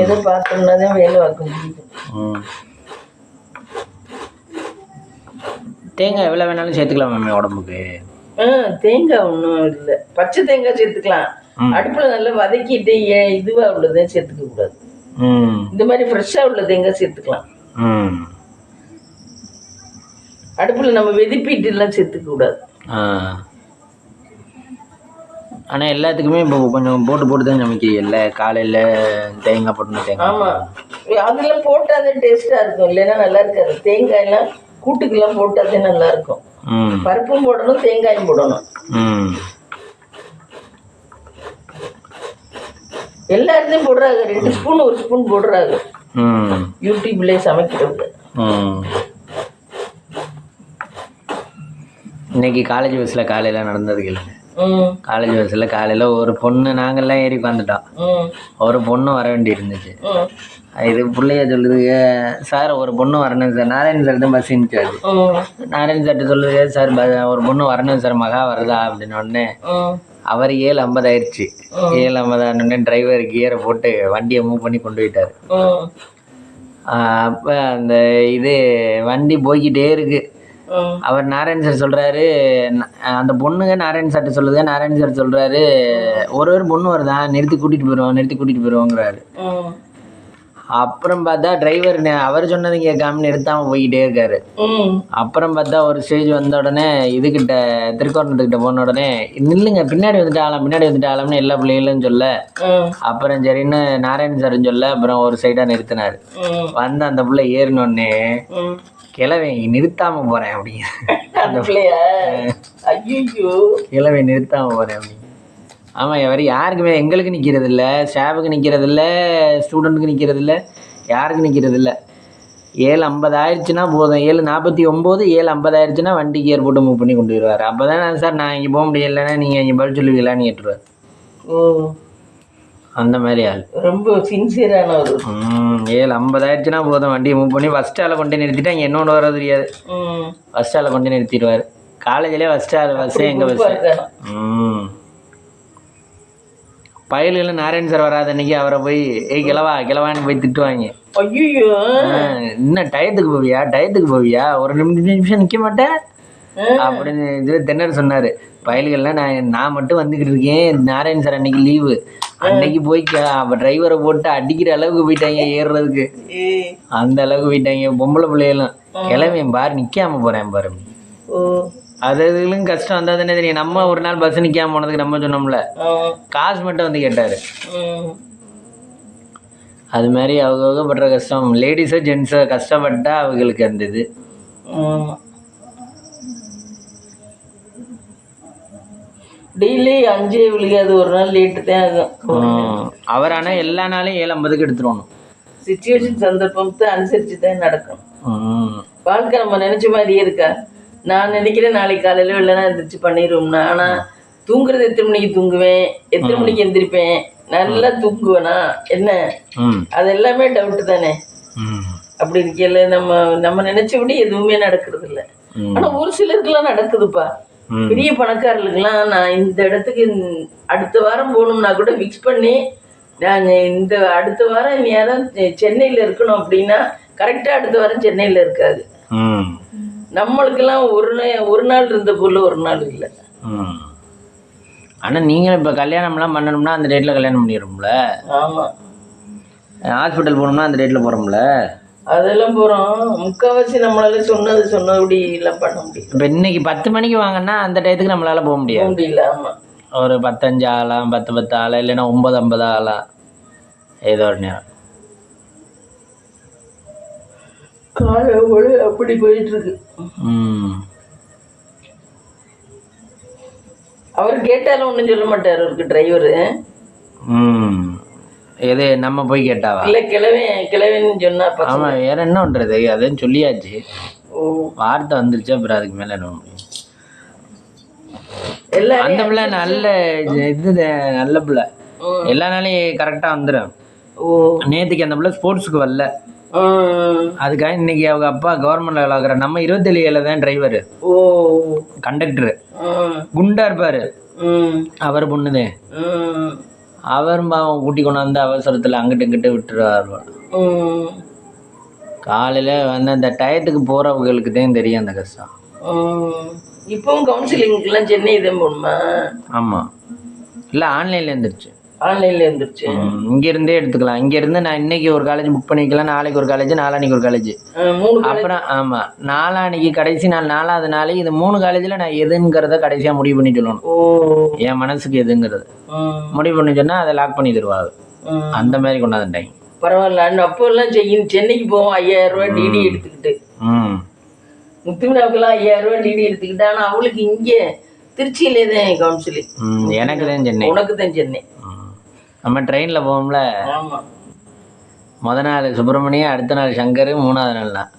ஏதோ பார்த்தோம்னா தான் வேலை பார்க்க முடியுது. தேங்காய் எவ்வளோ வேணாலும் சேர்த்துக்கலாம் மேம் உடம்புக்கு. தேங்காய் ஒன்றும் இல்லை, பச்சை தேங்காய் சேர்த்துக்கலாம். அடுப்புல நல்லா வதக்கிட்டு இதுவா உள்ளதான் சேர்த்துக்க கூடாது. இந்த மாதிரி ஃப்ரெஷ்ஷா உள்ள தேங்காய் சேர்த்துக்கலாம். அடுப்புல நம்ம வெதிப்பிட்டு எல்லாம் சேர்த்துக்க கூடாது. ஆனால் எல்லாத்துக்குமே இப்போ கொஞ்சம் போட்டு தான் சமைக்கிறீங்கல்ல. காலையில் தேங்காய் போட்டு தேங்காய். ஆமாம், அதெல்லாம் போட்டால் தான் டேஸ்ட்டாக இருக்கும், இல்லைன்னா நல்லா இருக்காது. தேங்காயெல்லாம் கூட்டுக்கெல்லாம் போட்டால் நல்லா இருக்கும். பருப்பும் போடணும், தேங்காயும் போடணும். எல்லா இடத்தையும் போடுறாங்க. 2 ஸ்பூன் 1 ஸ்பூன் போடுறாங்க யூடியூப்லேயே சமைக்கிறவங்க. இன்னைக்கு காலேஜ் பஸ்ஸில் காலையில் நடந்தது கேளுங்க. காலேஜ் பஸ்ஸில் காலையில் ஒரு பொண்ணு, நாங்கள்லாம் ஏறி உட்காந்துட்டோம். ஒரு பொண்ணு வர வேண்டி இருந்துச்சு. இது பிள்ளைய சொல்லுதுங்க, சார் ஒரு பொண்ணு வரணும் சார். நாராயண் சார் தான் பஸ் இருந்துச்சு. நாராயண் சார்ட்டு சொல்லுது, சார் ஒரு பொண்ணு வரணும் சார், மகா வருதா அப்படின்னு. உடனே அவர் 7:50 ஆயிடுச்சு. 7:50 ஆனோடனே டிரைவர் கியரை போட்டு வண்டியை மூவ் பண்ணி கொண்டு போயிட்டார். அப்போ அந்த இது வண்டி போய்கிட்டே இருக்கு. அவர் நாராயண் சார் சொல்கிறாரு, அந்த பொண்ணுங்க நாராயண் சார்ட்ட சொல்லுது. நாராயண் சார் சொல்கிறாரு, ஒரு பொண்ணு வருதா, நிறுத்தி கூட்டிகிட்டு போயிடுவோங்கிறாரு. அப்புறம் பார்த்தா டிரைவர் அவர் சொன்னது கேட்காம நிறுத்தாமல் போய்கிட்டே இருக்காரு. அப்புறம் பார்த்தா ஒரு ஸ்டேஜ் வந்த உடனே இதுக்கிட்ட திருக்கோணத்துக்கிட்ட போன உடனே, நில்லுங்க பின்னாடி வந்துட்டாலாம்னு எல்லா பிள்ளைகளும் சொல்ல. அப்புறம் சரின்னு நாராயண் சார்ன்னு சொல்ல, அப்புறம் ஒரு சைடாக நிறுத்தினார். வந்து அந்த பிள்ளை ஏறினோடனே, கிழவை நிறுத்தாம போறேன் அப்படிங்க. அந்த பிள்ளையா? ஐயோ, கிழவை நிறுத்தாம போறேன் அப்படிங்க. ஆமாம், வேறு யாருக்குமே, எங்களுக்கு நிற்கிறது இல்லை, ஸ்டாஃபுக்கு நிற்கிறது இல்லை, ஸ்டூடெண்ட்டுக்கு நிற்கிறது இல்லை, யாருக்கு நிற்கிறது இல்லை. 7:50 ஆயிடுச்சுன்னா போதும். 7:49 7:50 ஆயிடுச்சுன்னா வண்டி கியர் போட்டு மூவ் பண்ணி கொண்டு வருவார். அப்போ தான் சார் நான் இங்கே போக முடியலைன்னா நீங்கள் இங்கே பதில் சொல்லுவீங்களான்னு கேட்டுருவார். அந்த மாதிரி ஆள், ரொம்ப சின்சியரானவர். 7:50 ஆயிடுச்சுன்னா போதும், வண்டியை மூவ் பண்ணி ஃபஸ்ட் ஆளை கொண்டு நிறுத்திட்டு அங்கே இன்னொன்று வர தெரியாது. ஃபஸ்ட் ஆளை கொண்டு நிறுத்திடுவார். காலேஜ்லேயே ஃபஸ்ட் ஆள் பஸ்ஸே எங்கள் பஸ்ஸு. பயல்கள் நாராயண் சார் வராத அன்னைக்கு அவரை போய் கிளவான்னு போய் திட்டுவாங்க. ஐயோ, இன்னும் டயத்துக்கு போவியா ஒரு நிமிஷம் நிற்க மாட்டேன் அப்படின்னு இது தென்னர் சொன்னார். பயல்கள்லாம் நான் மட்டும் வந்துக்கிட்டு இருக்கேன், நாராயண் சார் அன்னைக்கு லீவு, அன்னைக்கு போய் டிரைவரை போட்டு அடிக்கிற அளவுக்கு போயிட்டாங்க ஏறுறதுக்கு. அந்த அளவுக்கு போயிட்டாங்க பொம்பளை பிள்ளைகளும். கிளம்பேன் பாரு, நிற்காம போகிறேன் பாரு. அதுகளும் கஷ்டம் வந்தால் தானே தெரியும். நம்ம ஒரு நாள் பஸ் நிற்காம போனதுக்கு நம்ம சொன்னோம்ல, காசு மட்டும் வந்து கேட்டார். அது மாதிரி அவங்க படுற கஷ்டம், லேடிஸோ ஜென்ஸோ கஷ்டப்பட்டா அவங்களுக்கு அந்த இது. டெய்லி 5 விழுகாது, ஒரு நாள் லேட்டு தான் ஆகும். அவர் ஆனால் எல்லா நாளும் 7:50 எடுத்துருவணும். சிச்சுவேஷன் சந்தர்ப்பத்தை அனுசரித்து தான் நடக்கும். வாழ்க்கை நம்ம நினச்ச மாதிரியே இருக்கா? நான் நினைக்கிறேன் நாளைக்கு காலையில் இல்லைன்னா எந்திரிச்சு பண்ணிடுவோம்னா. ஆனால் தூங்குறது எத்தனை மணிக்கு தூங்குவேன், எத்தனை மணிக்கு எந்திரிப்பேன், நல்லா தூங்குவேனா என்ன, அது எல்லாமே டவுட்டு தானே. அப்படி இருக்கல நம்ம நினைச்சபடி எதுவுமே நடக்கிறது இல்லை. ஆனால் ஒரு சிலருக்குலாம் நடக்குதுப்பா. பெரிய பணக்காரர்களுக்கெல்லாம் நான் இந்த இடத்துக்கு அடுத்த வாரம் போகணும்னா கூட ஃபிக்ஸ் பண்ணி, நாங்கள் இந்த அடுத்த வாரம் நேரம் சென்னையில் இருக்கணும் அப்படின்னா கரெக்டாக அடுத்த வாரம் சென்னையில் இருக்காது. நம்மளுக்கெல்லாம் ஒரு நாள் இருந்த பொருள் ஒரு நாள் இல்லை. ஆனால் நீங்கள் இப்போ கல்யாணம்லாம் பண்ணணும்னா அந்த டேட்டில் கல்யாணம் பண்ணிடுறோம்ல. ஆமாம், ஹாஸ்பிட்டல் போகணும்னா அந்த டேட்டில் போகிறோம்ல. அதெல்லாம் போகிறோம். முக்கால்வாசி நம்மளால சொன்னபடி எல்லாம் பண்ண முடியும். இப்போ இன்னைக்கு 10 மணிக்கு வாங்கன்னா அந்த டயத்துக்கு நம்மளால போக முடியாது. முடியல. ஆமாம், ஒரு 15 ஆகலாம், 10 ஆகலாம், இல்லைன்னா 9:50 ஆகலாம், ஏதோ ஒரு நேரம். காலை அப்படி போயிட்டு இருக்கு. அவர் கேட்டாலும் ஒன்றும் சொல்ல மாட்டார் அவருக்கு டிரைவரு. எது நம்ம போய் கேட்டாவா? இல்லை கிளவேன்னு சொன்னா. ஆமாம், வேற என்ன பண்ணுறது, அதுன்னு சொல்லியாச்சு. வார்த்தை வந்துருச்சு, அப்புறம் அதுக்கு மேலே என்ன முடியும். அந்த பிள்ளை நல்ல இது, நல்ல பிள்ளை, எல்லா நாளையும் கரெக்டாக வந்துடும். நேற்றுக்கு அந்த பிள்ளை ஸ்போர்ட்ஸுக்கு வரல, அதுக்காக இன்னைக்கு அவங்க அப்பா கவர்மெண்ட்ல வேலை பார்க்குற. நம்ம 27 தான் டிரைவரு, கண்டக்டரு, குண்டா இருப்பாரு, அவர் பொண்ணுதே. அவரும் பாவம் கூட்டி கொண்டாந்து அவசரத்தில் அங்கிட்டு இங்கிட்டு விட்டுருவார். காலையில் வந்து அந்த டயத்துக்கு போகிறவங்களுக்கு தான் தெரியும் அந்த கஷ்டம். இப்போவும் கவுன்சிலிங்லாம் சென்னை தான் போகணுமா? ஆமாம், இல்லை ஆன்லைனில் இருந்துருச்சு. ஆன்லைனில் இருந்துருச்சு. இங்கேருந்தே எடுத்துக்கலாம். இங்கேருந்து நான் இன்னைக்கு ஒரு காலேஜ் புக் பண்ணிக்கலாம், நாளைக்கு ஒரு காலேஜ், நாளான்னைக்கு ஒரு காலேஜ், அப்புறம் ஆமாம் நாளான்னைக்கு கடைசி நாள், 4வது நாள் இது 3 காலேஜில் நான் எதுங்கிறத கடைசியாக முடிவு பண்ணி சொல்லணும். என் மனசுக்கு எதுங்கிறது முடிவு பண்ணி சொன்னால் அதை லாக் பண்ணி தருவாங்க. அந்த மாதிரி கொண்டாந்துட்டாங்க. பரவாயில்ல. அப்போல்லாம் சென்னைக்கு போவோம் 5000 ரூபா டிடி எடுத்துக்கிட்டு. முத்துமினாவுக்குலாம் 5000 ரூபா டிடி எடுத்துக்கிட்டு. ஆனால் அவளுக்கு இங்கே திருச்சியிலே தான் கவுன்சிலிங். எனக்கு தான் சென்னை. உனக்கு தான் சென்னை. நம்ம ட்ரெயினில் போவோம்ல, முத நாள் சுப்பிரமணியம், அடுத்த நாள் சங்கர், 3வது நாள் தான்.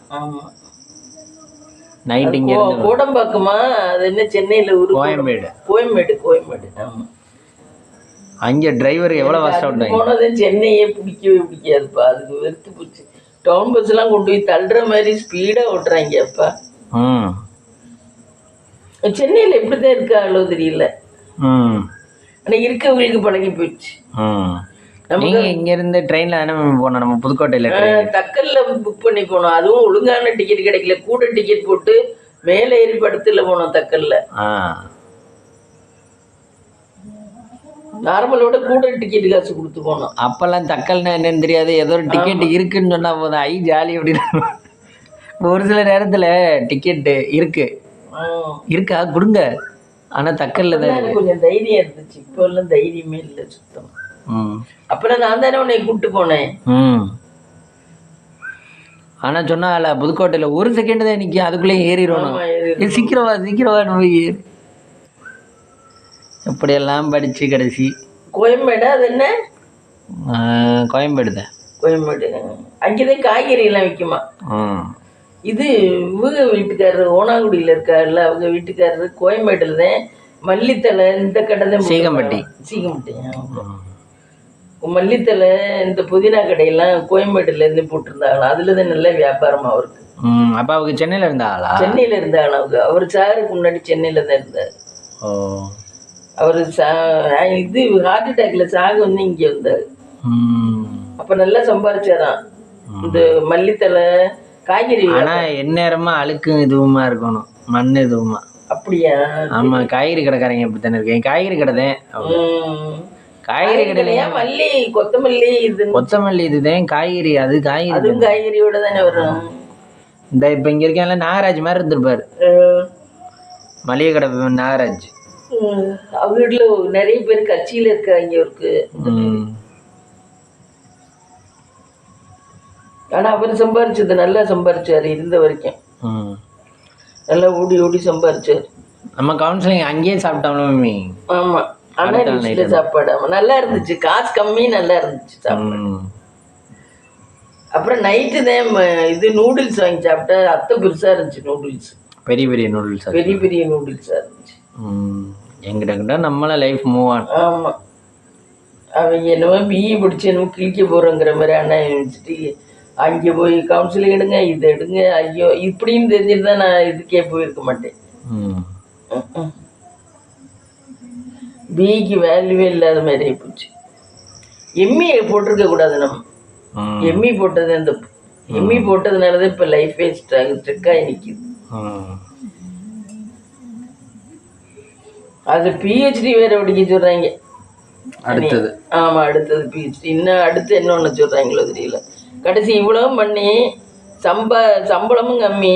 நைட் இங்கே கோடம்பாக்கமா? அது என்ன சென்னையில்? கோயம்பேடு. கோயம்பேடு. ஆமாம். அங்கே டிரைவர் எவ்வளோ கஷ்டம் போனது. சென்னையே பிடிக்கவே பிடிக்காதுப்பா, அதுக்கு வெறுத்து போச்சு. டவுன் பஸ்லாம் கொண்டு போய் தள்ளுற மாதிரி ஸ்பீடாக ஓட்டுறாங்க அப்பா. சென்னையில் எப்படிதான் இருக்காங்களோ தெரியல. ஆனால் இருக்கவங்களுக்கு பழகி போயிடுச்சு. நீங்கள் இங்கேருந்து ட்ரெயினில் தானே போனோம், நம்ம புதுக்கோட்டையில் தக்கலில் புக் பண்ணி போனோம். அதுவும் ஒழுங்கான டிக்கெட் கிடைக்கல, கூட டிக்கெட் போட்டு மேலே ஏறி படத்துல போனோம் தக்கலில். நார்மலோட கூட டிக்கெட் காசு கொடுத்து போனோம். அப்போல்லாம் தக்கல்னா என்னன்னு தெரியாது, ஏதோ ஒரு டிக்கெட் இருக்குன்னு சொன்னால் போதும், ஐ ஜாலி அப்படின்னு. ஒரு சில நேரத்தில் டிக்கெட்டு இருக்கா கொடுங்க, ஆனால் தக்கல்ல தான் கொஞ்சம் தைரியம் இருந்துச்சு. இப்போ எல்லாம் தைரியமே இல்லை சுத்தம். அப்புறம் நான் தானே உன்னை கூப்பிட்டு போனேன். ஆனால் சொன்னால புதுக்கோட்டையில் 1 செகண்ட் தான் நிற்கும், அதுக்குள்ளேயும் ஏறிடணும். சீக்கிரமா போய் எப்படியெல்லாம் படிச்சு கடைசி கோயம்பேடு. அது என்ன? கோயம்பேடு தான். கோயம்பேடு. அங்கேதான் காய்கறி எல்லாம் விற்குமா? இது இவங்க வீட்டுக்காரரு ஓனாங்குடியில் இருக்காருல்ல, அவங்க வீட்டுக்காரரு கோயம்பேட்டில் தான். மல்லித்தலை இந்த கடை தான். சீகம்பட்டி. மல்லித்தலை இந்த புதினா கடையெல்லாம் கோயம்பேட்டிலேருந்து போட்டிருந்தாங்களா, அதுல தான் நல்ல வியாபாரம் அவருக்கு. அப்போ அவங்க சென்னையில் இருந்தாங்களா? சென்னையில் இருந்தாங்க அவங்க. அவர் சாருக்கு முன்னாடி சென்னையில் தான் இருந்தார். அவர் இது ஹார்ட் அட்டாக்ல சாகு வந்து இங்கே வந்தார். அப்போ நல்லா சம்பாரிச்சாராம். இந்த மல்லித்தலை காய்கறி. ஆனால் எந்நேரமா அழுக்கு இதுவுமா இருக்கணும், மண் இதுவுமா. அப்படியா? ஆமா, காய்கறி கடைக்காரங்க அப்படித்தானே இருக்கேன். காய்கறி கடை தான். காய்கறி கடையில மல்லி கொத்தமல்லி கொத்தமல்லி இதுதான் காய்கறி. அது காய்கறி, அதுவும் காய்கறியோட தானே வரும். இந்த இப்போ இங்கே இருக்கேன் நாகராஜ் மாதிரி இருந்திருப்பாரு, மளிகை கடை நாகராஜ். அவங்க வீட்டுல நிறைய பேர் கட்சியில இருக்காங்க அவருக்கு. ஆனா அவர் சம்பாரிச்சது நல்லா சம்பாரிச்சாரு இருந்த வரைக்கும். நல்லா ஓடி ஓடி சம்பாரிச்சாரு. நம்ம கவுன்சிலிங் அங்கேயே சாப்பிட்டோம்ல. ஆமா, ஆனா சாப்பாடு நல்லா இருந்துச்சு, காசு கம்மி, நல்லா இருந்துச்சு சாப்பாடு. அப்புறம் நைட்டு தான் இது நூடுல்ஸ் வாங்கி சாப்பிட்டா. அத்தை பெருசா இருந்துச்சு நூடுல்ஸ், பெரிய பெரிய நூடுல்ஸ், பெரிய பெரிய நூடுல்ஸா இருந்துச்சு. எங்கிட்ட நம்மள லைஃப் மூவ் ஆன். ஆமா, அவங்க என்னமோ பிஇ படிச்சு என்னமோ கிழிக்க போறோங்கிற மாதிரி அண்ணா வச்சுட்டு அங்கே போய் கவுன்சிலிங் எடுங்க, இதை எடுங்க, ஐயோ இப்படின்னு தெரிஞ்சிருந்தா நான் இதுக்கே போயிருக்க மாட்டேன். பிஇக்கு வேல்யூவே இல்லாத மாதிரி போச்சு. எம்இ போட்டிருக்க கூடாது. நம்ம எம்இ போட்டது இந்த எம்இ போட்டதுனாலதான் இப்ப லைஃபே ஸ்ட்ரக்காகி நிக்குது. அது பிஹெச்டி வேற படிக்க சொல்றாங்க அடுத்தது. ஆமா, அடுத்தது பிஹெச்டி. இன்னும் அடுத்து என்ன ஒண்ணு சொல்றாங்களோ தெரியல. கடைசி இவ்வளவு பண்ணி சம்பளமும் கம்மி.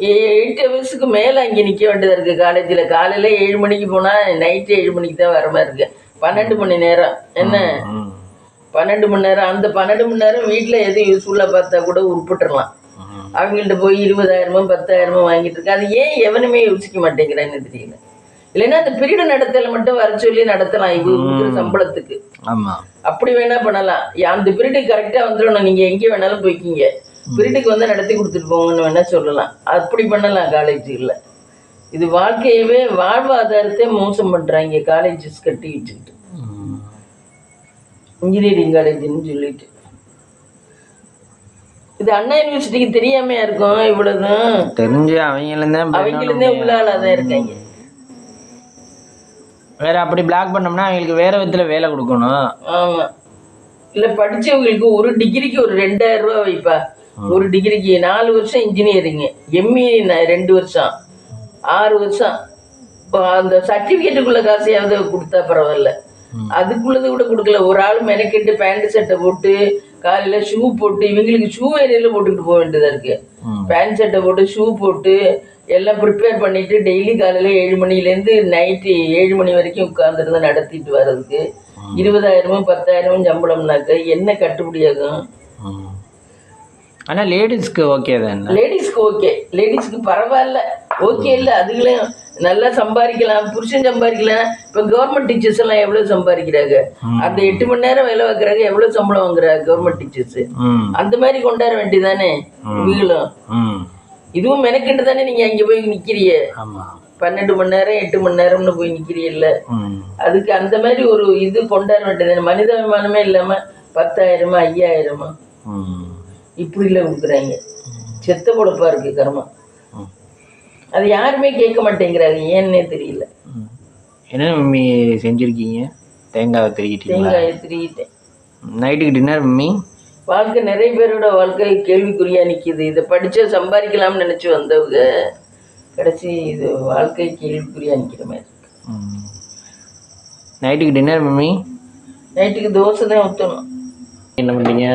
8 ஹவர்ஸுக்கு மேலே அங்கே நிற்க வேண்டியதாக இருக்குது காலேஜில். காலையில் 7 மணிக்கு போனால் நைட்டு 7 மணிக்கு தான் வர மாதிரி இருக்கு. 12 மணி நேரம். என்ன 12 மணி நேரம்? அந்த 12 மணி நேரம் வீட்டில் எதுவும் யூஸ்ஃபுல்லாக பார்த்தா கூட உருப்பிட்டுடலாம். அவங்கள்ட்ட போய் 20,000 10,000 வாங்கிட்டு இருக்கு. அது ஏன் எவனுமே யோசிக்க மாட்டேங்கிறான்னு தெரியல. இல்லைன்னா அந்த பீரியடு நடத்தல மட்டும் வர சொல்லி நடத்தலாம். இது இருக்கிற சம்பளத்துக்கு அப்படி வேணா பண்ணலாம். அந்த பீரியடு கரெக்டாக வந்துடணும். நீங்கள் எங்கே வேணாலும் போய்க்கிங்க, பீரியடுக்கு வந்து நடத்தி கொடுத்துட்டு போங்கன்னு வேணா சொல்லலாம். அப்படி பண்ணலாம் காலேஜுகளில். இது வாழ்க்கையவே வாழ்வாதாரத்தை மோசம் பண்ணுறாங்க காலேஜஸ் கட்டி வச்சுக்கிட்டு, இன்ஜினியரிங் காலேஜ்னு சொல்லிட்டு. இது அண்ணா யூனிவர்சிட்டிக்கு தெரியாமையா இருக்கும். இவ்வளவுதான் தெரிஞ்சு அவங்களுந்தே உள்ள ஆளாதான் இருக்காங்க. வேற அப்படி பிளாக் பண்ணோம்னா அவங்களுக்கு வேற விதத்துல வேலை கொடுக்கணும். ஆமா, இல்ல படிச்சவங்களுக்கு ஒரு டிகிரிக்கு ஒரு 2,000 ரூபா வைப்பா. ஒரு டிகிரிக்கு 4 வருஷம் இன்ஜினியரிங், எம்இ 2 வருஷம், 6 வருஷம். அந்த சர்டிபிகேட்டுக்குள்ள காசையாவது கொடுத்தா பரவாயில்ல. அதுக்குள்ளது கூட கொடுக்கல. ஒரு ஆள் மெனக்கெட்டு பேண்ட் சட்டை போட்டு காலையில ஷூ போட்டு, இவங்களுக்கு ஷூ ஏரியால போட்டுக்கிட்டு போக வேண்டியதா இருக்கு. பேண்ட் சட்டை போட்டு ஷூ போட்டு எல்லாம் ப்ரிப்பேர் பண்ணிட்டு டெய்லி காலையில 7 மணிலேருந்து நைட்டு 7 மணி வரைக்கும் உட்காந்துருந்து நடத்திட்டு வர்றதுக்கு 20,000 10,000 சம்பளம்னாக்க என்ன கட்டுப்படியாகும்? ஆனால் லேடிஸ்க்கு ஓகே தான். லேடிஸ்க்கு ஓகே, லேடிஸ்க்கு பரவாயில்ல, ஓகே இல்லை. அதுகளையும் நல்லா சம்பாதிக்கலாம், புருஷன் சம்பாதிக்கலாம். இப்போ கவர்மெண்ட் டீச்சர்ஸ் எல்லாம் எவ்வளோ சம்பாதிக்கிறாங்க? அந்த 8 மணி நேரம் வேலை வைக்கிறாங்க, எவ்வளோ சம்பளம் வாங்குறாங்க கவர்மெண்ட் டீச்சர்ஸ்? அந்த மாதிரி கொண்டாட வேண்டியதானே இவங்களும். இதுவும் மெனக்கிட்டு தானே நீங்க அங்கே போய் நிற்கிறீங்க. 12 மணி நேரம் 8 மணி நேரம்னு போய் நிற்கிறீல்ல. அதுக்கு அந்த மாதிரி ஒரு இது கொண்டாட வேண்டியதானே. மனிதாபிமானமே இல்லாமல் 10,000 5,000 இப்படில கொடுக்குறாங்க. செத்த பொழப்பா இருக்கு கர்மம். அது யாருமே கேட்க மாட்டேங்கிறாங்க, ஏன்னே தெரியல. என்ன மம்மி செஞ்சுருக்கீங்க? தேங்காய் திருகிட்டேன். நைட்டுக்கு டின்னர் மம்மி? வாழ்க்கை நிறைய பேரோட வாழ்க்கை கேள்விக்குறியா நிற்கிது. இதை படித்தா சம்பாதிக்கலாம்னு நினச்சி வந்தவங்க கடைசி இது வாழ்க்கை கேள்விக்குறியா நிற்கிற மாதிரி இருக்கு. நைட்டுக்கு டின்னர் மம்மி? நைட்டுக்கு தோசை தான் ஊற்றணும். என்ன பண்ணுறீங்க?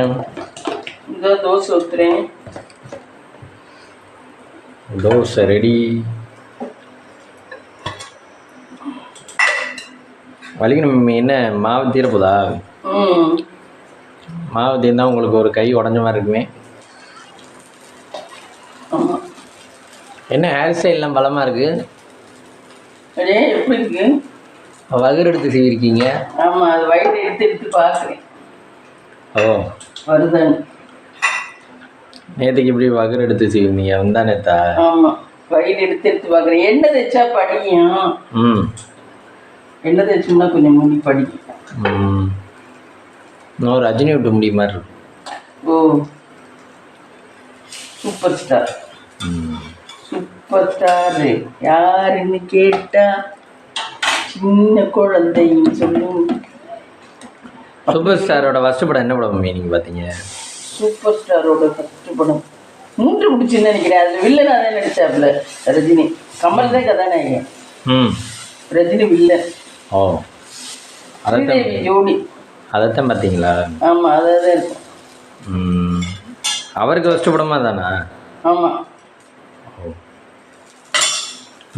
இந்த தோசை ஊற்றுறேன். தோசை ரெடி. வலிக்கணும் மம்மி. என்ன மாவு தீரப்போதா? மாவு தீர்ந்தா உங்களுக்கு ஒரு கை உடஞ்ச மாதிரி இருக்குமே. என்ன ஹேர் ஸ்டைல்லாம் பலமாக இருக்கு. எப்படி இருக்கு? வகுறு எடுத்து செய்யிருக்கீங்க. ஆமாம், அது வயிறு எடுத்து பார்க்குறேன். ஓ, வருதான். நேற்றுக்கு இப்படி வகுறு எடுத்து செய்வீங்க வந்தா நேத்தா? ஆமாம், வயிறு எடுத்து பார்க்குறேன். எண்ணெய் தைச்சா படியும். எண்ணெய் தைச்சோம்னா கொஞ்சம் முடி படிக்கும். இன்னும் ரஜினி விட்டு முடிய மாதிரி இருக்கும். ஓ, சூப்பர் ஸ்டார். சூப்பர் ஸ்டார் யாருன்னு கேட்டா சின்ன குழந்தைன்னு சொல்லும். சூப்பர் ஸ்டாரோட ஃபர்ஸ்ட் படம் என்ன படம் மம்மி நீங்கள் பார்த்தீங்க? சூப்பர் ஸ்டாரோட ஃபர்ஸ்ட் படம் 3 பிடிச்சுன்னு நினைக்கிறேன். அதில் வில்லன் அதான் நடிச்சாப்புல ரஜினி. கமல் தான் கதாநாயகன், ரஜினி வில்லன். ஓ, அதான் ஜோடி. அதைத்தான் பார்த்தீங்களா? ஆமாம், அதான் இருக்கும். அவருக்கு ஃபஸ்ட்டு படமா தானா? ஆமாம்.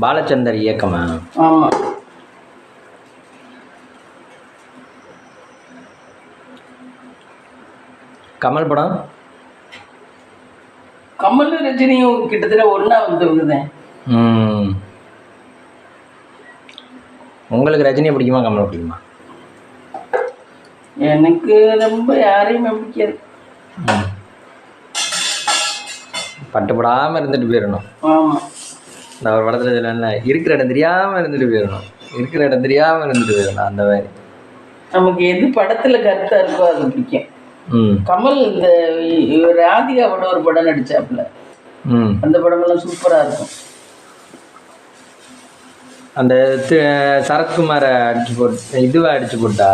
பாலச்சந்தர் இயக்கமா? ஆமாம். கமல் படம்? கமலும் ரஜினியும் கிட்டத்தட்ட ஒன்றா வந்துருக்குதேன். உங்களுக்கு ரஜினியை பிடிக்குமா கமலை பிடிக்குமா? எனக்கு ரொம்ப யாரையுமே பிடிக்காது. பட்டுப்படாமல் இருந்துட்டு போயிடணும். ஆமாம், இந்த ஒரு படத்தில் இல்லைன்னா இருக்கிற இடம் தெரியாமல் இருந்துட்டு போயிடணும். இருக்கிற இடம் தெரியாமல் இருந்துட்டு போயிடணும். அந்த மாதிரி நமக்கு எது படத்தில் கருத்தாக இருக்கோ அது பிடிக்கும். கமல் இந்த ராதிகாவோட ஒரு படம் நடிச்சாப்புல, அந்த படமெல்லாம் சூப்பராக இருக்கும். அந்த சரத்குமாரை அடிச்சு போட்டு இதுவா அடிச்சு போட்டா?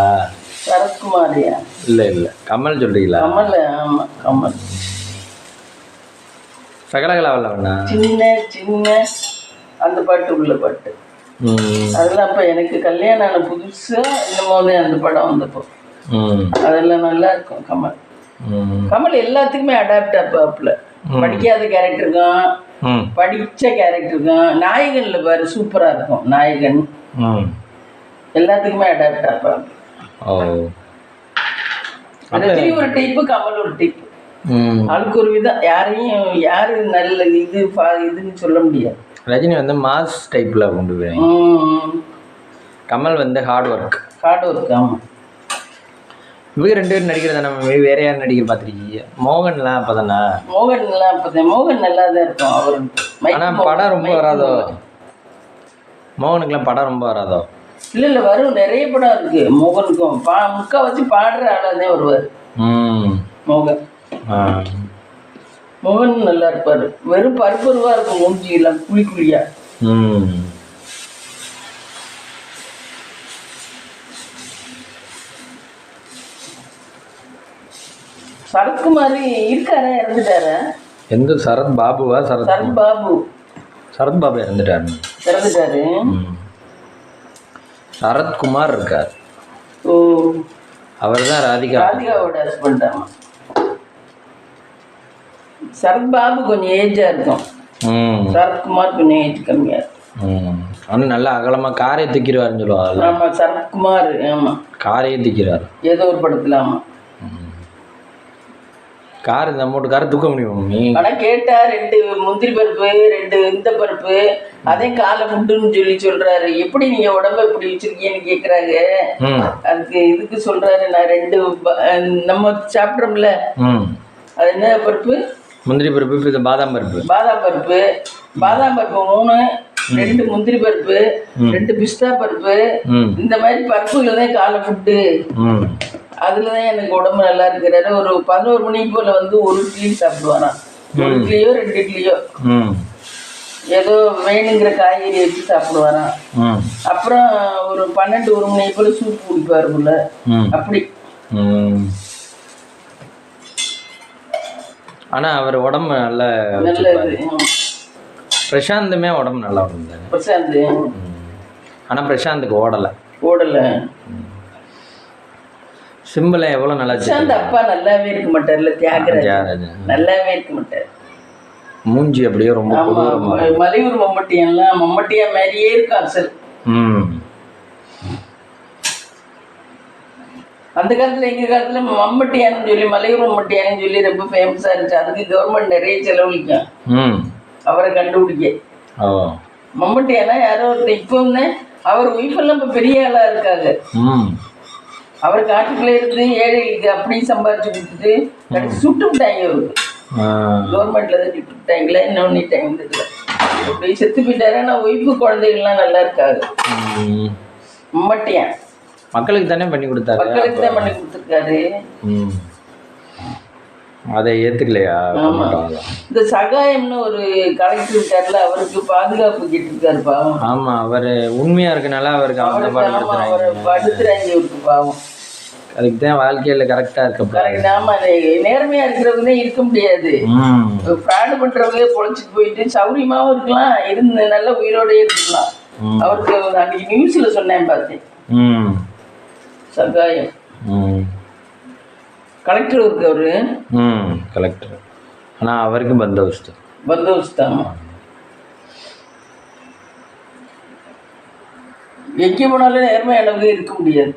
சரத்குமாரியா? இல்லை இல்லை, கமல் சொல்றீங்களா? கமல். ஆமாம், கமல். சகலகலாவில் வேணா சின்ன சின்ன அந்த பாட்டு உள்ள பாட்டு அதெல்லாம் அப்போ எனக்கு கல்யாணம் ஆன புதுசாக இன்னமும் அந்த படம் வந்தப்போ அதெல்லாம் நல்லா இருக்கும். கமல் எல்லாத்துக்குமே அடாப்ட் ஆப்பாப்புல. படிக்காத கேரக்டருக்கும் படிச்ச கேரக்டருக்கும் நாயகன்ல பாரு சூப்பரா இருக்கும். நாயகன் எல்லாத்துக்குமே அடாப்ட் ஆப்பாங்க. ரஜினி ஒரு டைப்பு, கமல் ஒரு டைப்பு. ஆளுக்கு ஒரு விதம். யாரையும் யாரு நல்ல இதுன்னு சொல்ல முடியாது. ரஜினி வந்து மாஸ் டைப்ல கொண்டு போய், கமல் வந்து ஹார்ட் ஒர்க். ஆமா. இவங்க 2 பேரும் நடிக்கிறத நம்ம வேற யாரும் நடிக்கிற பார்த்துருக்கீங்க? மோகன்லாம் அப்பதானே? மோகன் நல்லா தான் இருக்கும் அவரு. ஆனா படம் ரொம்ப வராதோ? மோகனுக்குலாம் படம் ரொம்ப வராதோ? இல்ல வரும், நிறைய படம் இருக்கு மோகனுக்கும். முக்கா வச்சு பாடுற ஆளாதான் வருவாரு மோகன். மோகன் நல்லா இருப்பாரு. வெறும் பருப்பருவா இருக்கும் மூஞ்சி எல்லாம், குழியா. சரத்குமார் இருக்காரா, இறந்துட்டாரா? எந்த சரத் பாபுவா? சரத் பாபு இறந்துட்டாரு. சரத்குமார் இருக்கார். ஓ, அவர் தான் ராதிகாவோட ஹஸ்பண்ட். ஆமா. சரத் பாபு கொஞ்சம் ஏஜா இருக்கும், சரத்குமார் கொஞ்சம் ஏஜ் கம்மியா இருக்கும். ஆனால் நல்லா அகலமா காரை தூக்கிடுவாருன்னு சொல்லுவாங்க. ஆமா, சரத்குமார். ஆமா, காரையே தூக்கிறாரு ஏதோ ஒரு படத்துல. ஆமா, கார் இந்த அமௌண்ட் காரை தூக்க முடியும். ஆனா கேட்டா 2 முந்திரி பருப்பு, 2 இந்த பருப்பு, அதே காலை முட்டுன்னு சொல்றாரு. எப்படி நீங்க உடம்ப இப்படி வச்சிருக்கீங்கன்னு கேக்குறாங்க. அதுக்கு இதுக்கு சொல்றாரு, நான் 2 நம்ம சாப்பிட்றோம்ல, அது என்ன பருப்பு? முந்திரி பருப்பு, இது பாதாம் பருப்பு. பாதாம் பருப்பு 3, 2 முந்திரி பருப்பு, 2 பிஸ்தா பருப்பு, இந்த மாதிரி பருப்புகள் தான் காலை ஃபுட்டு. அதுலதான் எனக்கு உடம்பு நல்லா இருக்கிறாரு. ஒரு 11 மணிக்கு போல வந்து 1 இட்லி சாப்பிடுவாராம். 1 இட்லியோ 2 இட்லியோ ஏதோ வேணுங்கிற காய்கறி வச்சு சாப்பிடுவாராம். அப்புறம் ஒரு 12, 1 மணிக்கு போல சூப் குடிப்பாரு போல. அப்படி. ஆனா அவர் உடம்பு நல்லது. பிரசாந்துமே உடம்பு நல்லா பிரசாந்த். ஆனா பிரசாந்துக்கு ஓடல. சிம்பிளா எவ்வளவு நல்லா பிரசாந்த் அப்பா நல்லாவே இருக்க மாட்டார்ல, தியாகராஜ் நல்லாவே இருக்க மாட்டார். மூஞ்சி அப்படியே ரொம்ப மலையூர் மம்மட்டியா மாதிரியே இருக்கும் அசல். அந்த காலத்துல எங்க காலத்துல மம்மட்டியான்னு சொல்லி, மலையூர் மம்மட்டியான்னு சொல்லி ரொம்ப ஃபேமஸா இருந்துச்சு. அதுக்கு கவர்மெண்ட் நிறைய செலவழிக்கும் அவரை கண்டுபிடிக்க. மம்மட்டியானா யாரோ ஒருத்தர். இப்போ அவர் ஒய்ஃப் எல்லாம் இப்ப பெரிய ஆளா இருக்காங்க. அவர் காட்டுக்குள்ள இருந்து ஏழைகளுக்கு அப்படி சம்பாரிச்சு கொடுத்துட்டு சுட்டு விட்டாங்க. அவருக்கு கவர்மெண்ட்ல தான் சுட்டு விட்டாங்களா என்ன பண்ணிட்டாங்க. அப்படி செத்து போயிட்டாரு. ஆனால் ஒய்ஃபு குழந்தைகள்லாம் நல்லா இருக்காது. மம்மட்டியான் மக்களுக்கு தானே பண்ணி கொடுத்தாரு. மக்களுக்கு தான் பண்ணி கொடுத்துருக்காரு. அதை ஏத்துக்கலையா? இந்த சகாயம்னு ஒரு கலெக்டர் இருக்காருல, அவருக்கு பாதுகாப்பு கேட்டிருக்காரு பாவம். ஆமா, அவரு உண்மையா இருக்கனால அவருக்கு அவரை படுத்துறாங்க அவருக்கு பாவம். அதுக்கு தான் வாழ்க்கையில கரெக்டா இருக்க. ஆமா, நேர்மையா இருக்கிறவங்க இருக்க முடியாது. ஃப்ராடு பண்றவங்க பொழைச்சிட்டு போயிட்டு சௌரியமாவும் இருக்கலாம், இருந்து நல்ல உயிரோடய இருக்கலாம். அவருக்கு அன்னைக்கு நியூஸ்ல சொன்னேன் பார்த்தேன். சகாயம் கலெக்டர் இருக்கு அவரு. கலெக்டர். ஆனா அவருக்கு பந்தோபஸ்து. ஆமா, எங்க போனாலும் நேர்மையானவங்க இருக்க முடியாது.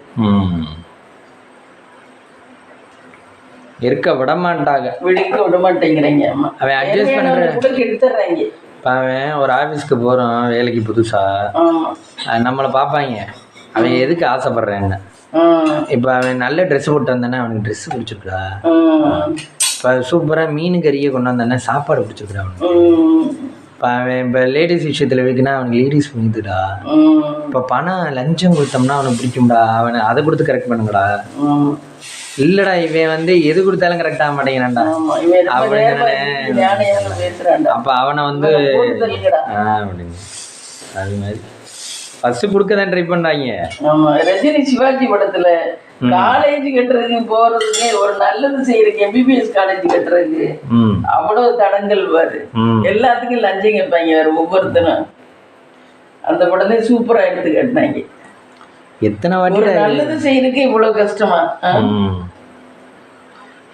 இருக்க விட மாட்டாங்க. விட மாட்டேங்கிறாங்க. அவன் அட்ஜஸ்ட் பண்ற எடுத்துறாங்க. அவன் ஒரு ஆபீஸ்க்கு போறான் வேலைக்கு புதுசா, நம்மளை பார்ப்பாங்க. அவன் எதுக்கு ஆசைப்படுறேன்னு. இப்போ அவன் நல்ல ட்ரெஸ் போட்டு வந்தானே அவனுக்கு ட்ரெஸ் பிடிச்சிருக்கா. இப்போ சூப்பராக மீன் கறியை கொண்டு வந்தானே சாப்பாடு பிடிச்சிருக்கா அவனுக்கு. இப்போ அவன் இப்போ லேடிஸ் விஷயத்தில் வைக்கினா அவனுக்கு லேடிஸ் பிடிக்குதுடா. இப்போ பணம் லஞ்சம் கொடுத்தோம்னா அவனுக்கு பிடிக்கும்டா, அவனை அதை கொடுத்து கரெக்ட் பண்ணுங்கடா. இல்லடா இவன் வந்து எது கொடுத்தாலும் கரெக்ட் ஆக மாட்டேங்கிறான்டா அப்படின்னு. அப்ப அவனை வந்து அப்படின்னு அது மாதிரி ஃபர்ஸ்ட் கொடுக்கதான் ட்ரை பண்றாங்க. ரஜினி சிவாஜி படத்துல காலேஜ் கட்டுறதுக்கு போறதுக்கு ஒரு நல்லது செய்யறதுக்கு எம்பிபிஎஸ் காலேஜ் கட்டுறதுக்கு அவ்வளவு தடங்கள் பாரு. எல்லாத்துக்கும் லஞ்சம் கேட்பாங்க வேற ஒவ்வொருத்தனும். அந்த படத்தை சூப்பரா எடுத்து கட்டினாங்க. எத்தனை வாட்டி நல்லது செய்யறதுக்கு இவ்வளவு கஷ்டமா?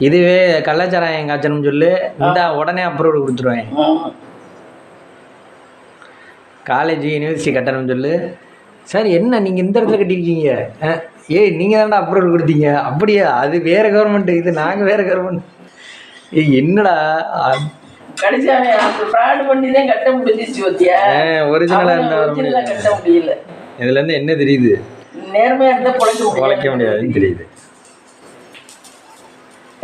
இதுவே கள்ளச்சாராயம் காய்ச்சணும்னு சொல்லு, இந்த உடனே அப்ரூவல் கொடுத்துருவேன். காலேஜ் யூனிவர்சிட்டி கட்டணும்னு சொல்லு, சார் என்ன நீங்கள் இந்த இடத்துல கட்டியிருக்கீங்க, ஏய் நீங்கள் தான்டா அப்ரூவல் கொடுத்தீங்க. அப்படியா, அது வேறு கவர்மெண்ட்டு, இது நாங்கள் வேறு கவர்மெண்ட். ஏய் என்னடா கடைசியாக ஃப்ராட் பண்ணி தான் கட்ட முடிஞ்சிச்சு பத்தியா. ஒரிஜினலாக இருந்தால் கட்ட முடியல. இதுலேருந்து என்ன தெரியுது, நேர்மையாக இருந்தால் பொழைக்க முடியாதுன்னு தெரியுது.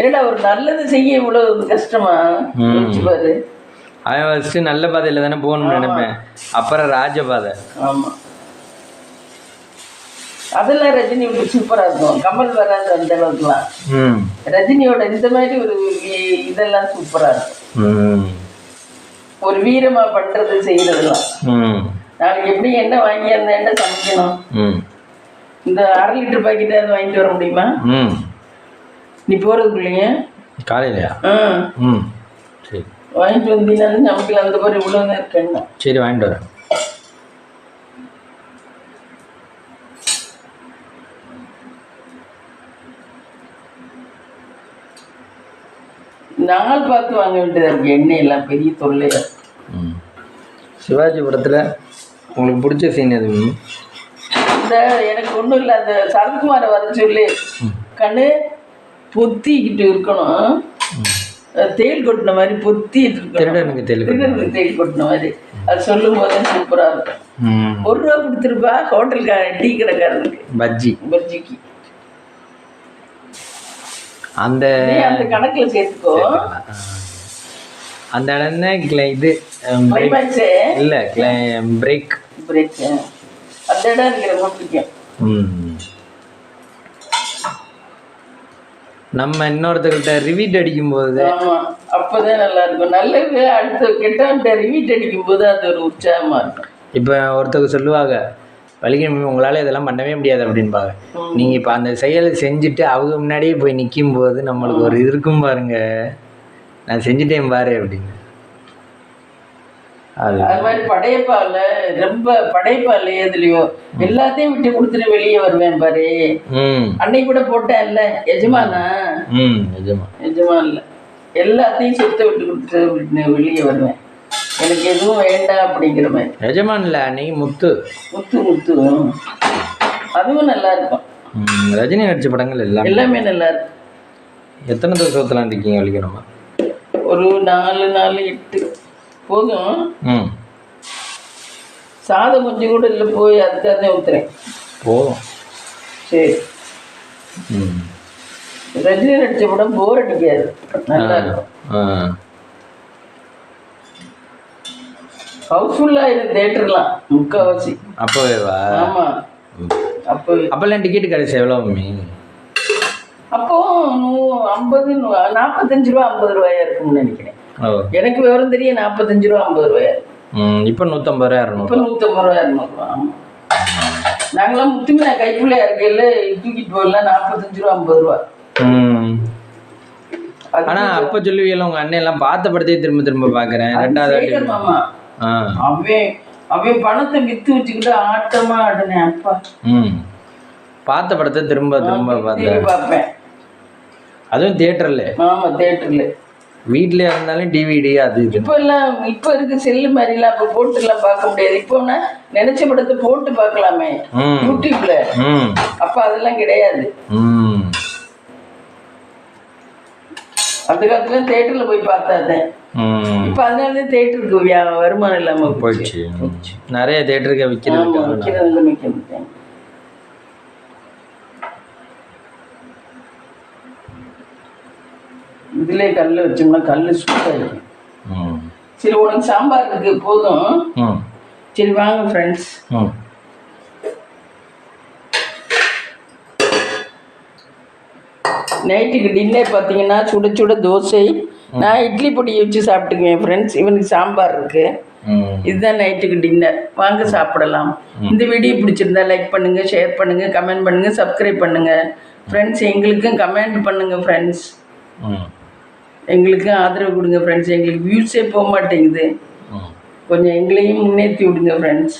ஏடா ஒரு நல்லது செய்ய இவ்வளவு கஷ்டமா பாரு. அவன் ஃபஸ்ட்டு நல்ல பாதையில் தானே போகணும்னு நினைப்பேன், அப்புறம் ராஜபாதை. ஆமாம், அதெல்லாம் ரஜினி சூப்பராக இருக்கும். கமல் வராது அந்த அளவுக்குலாம். ரஜினியோட இந்த மாதிரி ஒரு இதெல்லாம் சூப்பராக இருக்கும். ஒரு வீரமா பண்றது செய்யறதுலாம். நாளைக்கு எப்படி என்ன வாங்கி அந்த என்ன சமைக்கணும், இந்த 1/2 லிட்டர் பாக்கெட் அது வாங்கிட்டு வர முடியுமா நீ போறதுக்குள்ளேயே? காலையிலையா? சரி வாங்கிட்டு வந்தீங்கன்னா சமைக்கலாம். அந்த மாதிரி இவ்வளோதான் இருக்கேன்னா. சரி வாங்கிட்டு வரேன். நாள் பார்த்து வாங்க வேண்டியதாக இருக்கு. எண்ணெய் எல்லாம் பெரிய தொல்லையா. சிவாஜி படத்தில் உங்களுக்கு பிடிச்ச சீன் எது? இந்த எனக்கு ஒன்றும் இல்லை, அந்த சரத்குமாரை வர சொல்லி கண்ணு பொத்திக்கிட்டு இருக்கணும், தேல் கொட்டின மாதிரி பொத்திட்டு இருக்கணும். தேல் கொட்டின மாதிரி அது சொல்லும் போதே சூப்பராக இருக்கும். 1 ரூபா கொடுத்துருப்பா ஹோட்டலுக்கார டீ கடைக்காரனுக்கு பஜ்ஜிக்கு. அந்த அந்த கணக்கில் சேர்த்துக்கோ. அந்த இடம் தான் இது இல்லை பிரேக் அந்த இடம் எனக்கு ரொம்ப பிடிக்கும். நம்ம இன்னொருத்தர்கிட்ட ரிவீட் அடிக்கும்போது அப்போதான் நல்லா இருக்கும். நல்லது அடுத்த கெட்டவன்கிட்ட ரிவீட் அடிக்கும்போது அது ஒரு உற்சாகமாக இருக்கும். இப்போ ஒருத்தருக்கு சொல்லுவாங்க, வலிக்கணும் உங்களால் இதெல்லாம் பண்ணவே முடியாது அப்படின்பாங்க. நீங்கள் இப்போ அந்த செயலை செஞ்சுட்டு அவங்க முன்னாடியே போய் நிற்கும் போது நம்மளுக்கு ஒரு இருக்கும் பாருங்க, நான் செஞ்சுட்டேன் பாரு அப்படின்னு. அது மாதிரி படையப்பால ரொம்ப படையப்பால எதுலையோ எல்லாத்தையும் விட்டு கொடுத்துட்டு வெளியே வருவேன் பாரு. அன்னைக்கு கூட போட்டேன் இல்ல எஜமானா, எஜமான் இல்ல, எல்லாத்தையும் சொத்தை விட்டு கொடுத்துட்டு வெளியே வருவேன். எனக்கு எதுவும் வேண்டாம் அப்படிங்கிற மாதிரி. எஜமான் இல்ல அன்னைக்கு முத்து அதுவும் நல்லா இருக்கும். ரஜினி நடிச்ச படங்கள் எல்லாமே நல்லா இருக்கும். எத்தனை தோசைலாம் இருக்கீங்க வலிக்கணுமா? ஒரு 4 8 போதும். சாதம் கொஞ்சம் கூட இல்லை, போய் அதுக்காக ஊத்துறேன் போதும். சரி, ரஜினி நடிச்ச படம் போர் அடிக்காது, நல்லா இருக்கும். ஹவுஸ்ஃபுல்லாக இருக்கு தேட்டர்லாம் முக்கால்வாசி. அப்போவேவா? ஆமாம், அப்போல்லாம் டிக்கெட்டு கிடைச்சி எவ்வளோ மம்மி? அப்போ 50 45 ரூபா 50 ரூபாயா இருக்கும்னு நினைக்கிறேன். எனக்கு விவரம் தெரியும் 45 ரூபா 50 ரூபாயா. இப்போ 150 ரூபா 200. இப்போ 150 ரூபா 200 ரூபா. ஆமாம், நாங்களாம் முத்துமே கைக்குள்ளையா இருக்கையில தூக்கிட்டு போகலாம் 45 ரூபா 50 ரூபா. ஆனா அப்ப சொல்லுவீங்களா உங்க அண்ணன் எல்லாம் பார்த்த படத்தையே திரும்ப திரும்ப பாக்குறேன். 2வது மாமா அவன் பணத்தை வித்து வச்சுக்கிட்டு ஆட்டமா ஆடுனேன். அப்பா பார்த்த படத்தை திரும்ப திரும்ப பார்ப்பேன். அதுவும் தியேட்டர்ல. ஆமா தியேட்டர்ல. வீட்லயே இருந்தாலும் டிவிடி அது இப்ப இருக்கு செல்லு மாதிரி எல்லாம் அப்ப போட்டு எல்லாம் பார்க்க முடியாது. இப்போ நினைச்ச படத்தை போட்டு பார்க்கலாமே யூடியூப்ல. அப்ப அதெல்லாம் கிடையாது. அந்த காலத்துல தியேட்டர்ல போய் பார்த்தாதேன். இப்ப அதனாலதான் தியேட்டருக்கு வருமானம் இல்லாம போயிடுச்சு. நிறைய தியேட்டருக்கு விற்கிறது. இதுலயே கல்ல வச்சோம்னா கல்லு சூடாயிருக்கும். சரி உனக்கு சாம்பார் இருக்கு போதும். சரி வாங்க ஃப்ரெண்ட்ஸ். நைட்டுக்கு டின்னர் பார்த்தீங்கன்னா சுட சுட தோசை. நான் இட்லி பொடியை வச்சு சாப்பிட்டுக்குவேன் ஃப்ரெண்ட்ஸ். இவனுக்கு சாம்பார் இருக்கு. இதுதான் நைட்டுக்கு டின்னர். வாங்க சாப்பிடலாம். இந்த வீடியோ பிடிச்சிருந்தா லைக் பண்ணுங்க, ஷேர் பண்ணுங்க, கமெண்ட் பண்ணுங்க, சப்ஸ்கிரைப் பண்ணுங்க ஃப்ரெண்ட்ஸ். எங்களுக்கும் கமெண்ட் பண்ணுங்க ஃப்ரெண்ட்ஸ். எங்களுக்கும் ஆதரவு கொடுங்க ஃப்ரெண்ட்ஸ். எங்களுக்கு வியூஸே போக மாட்டேங்குது. கொஞ்சம் எங்களையும் முன்னேற்றி விடுங்க ஃப்ரெண்ட்ஸ்.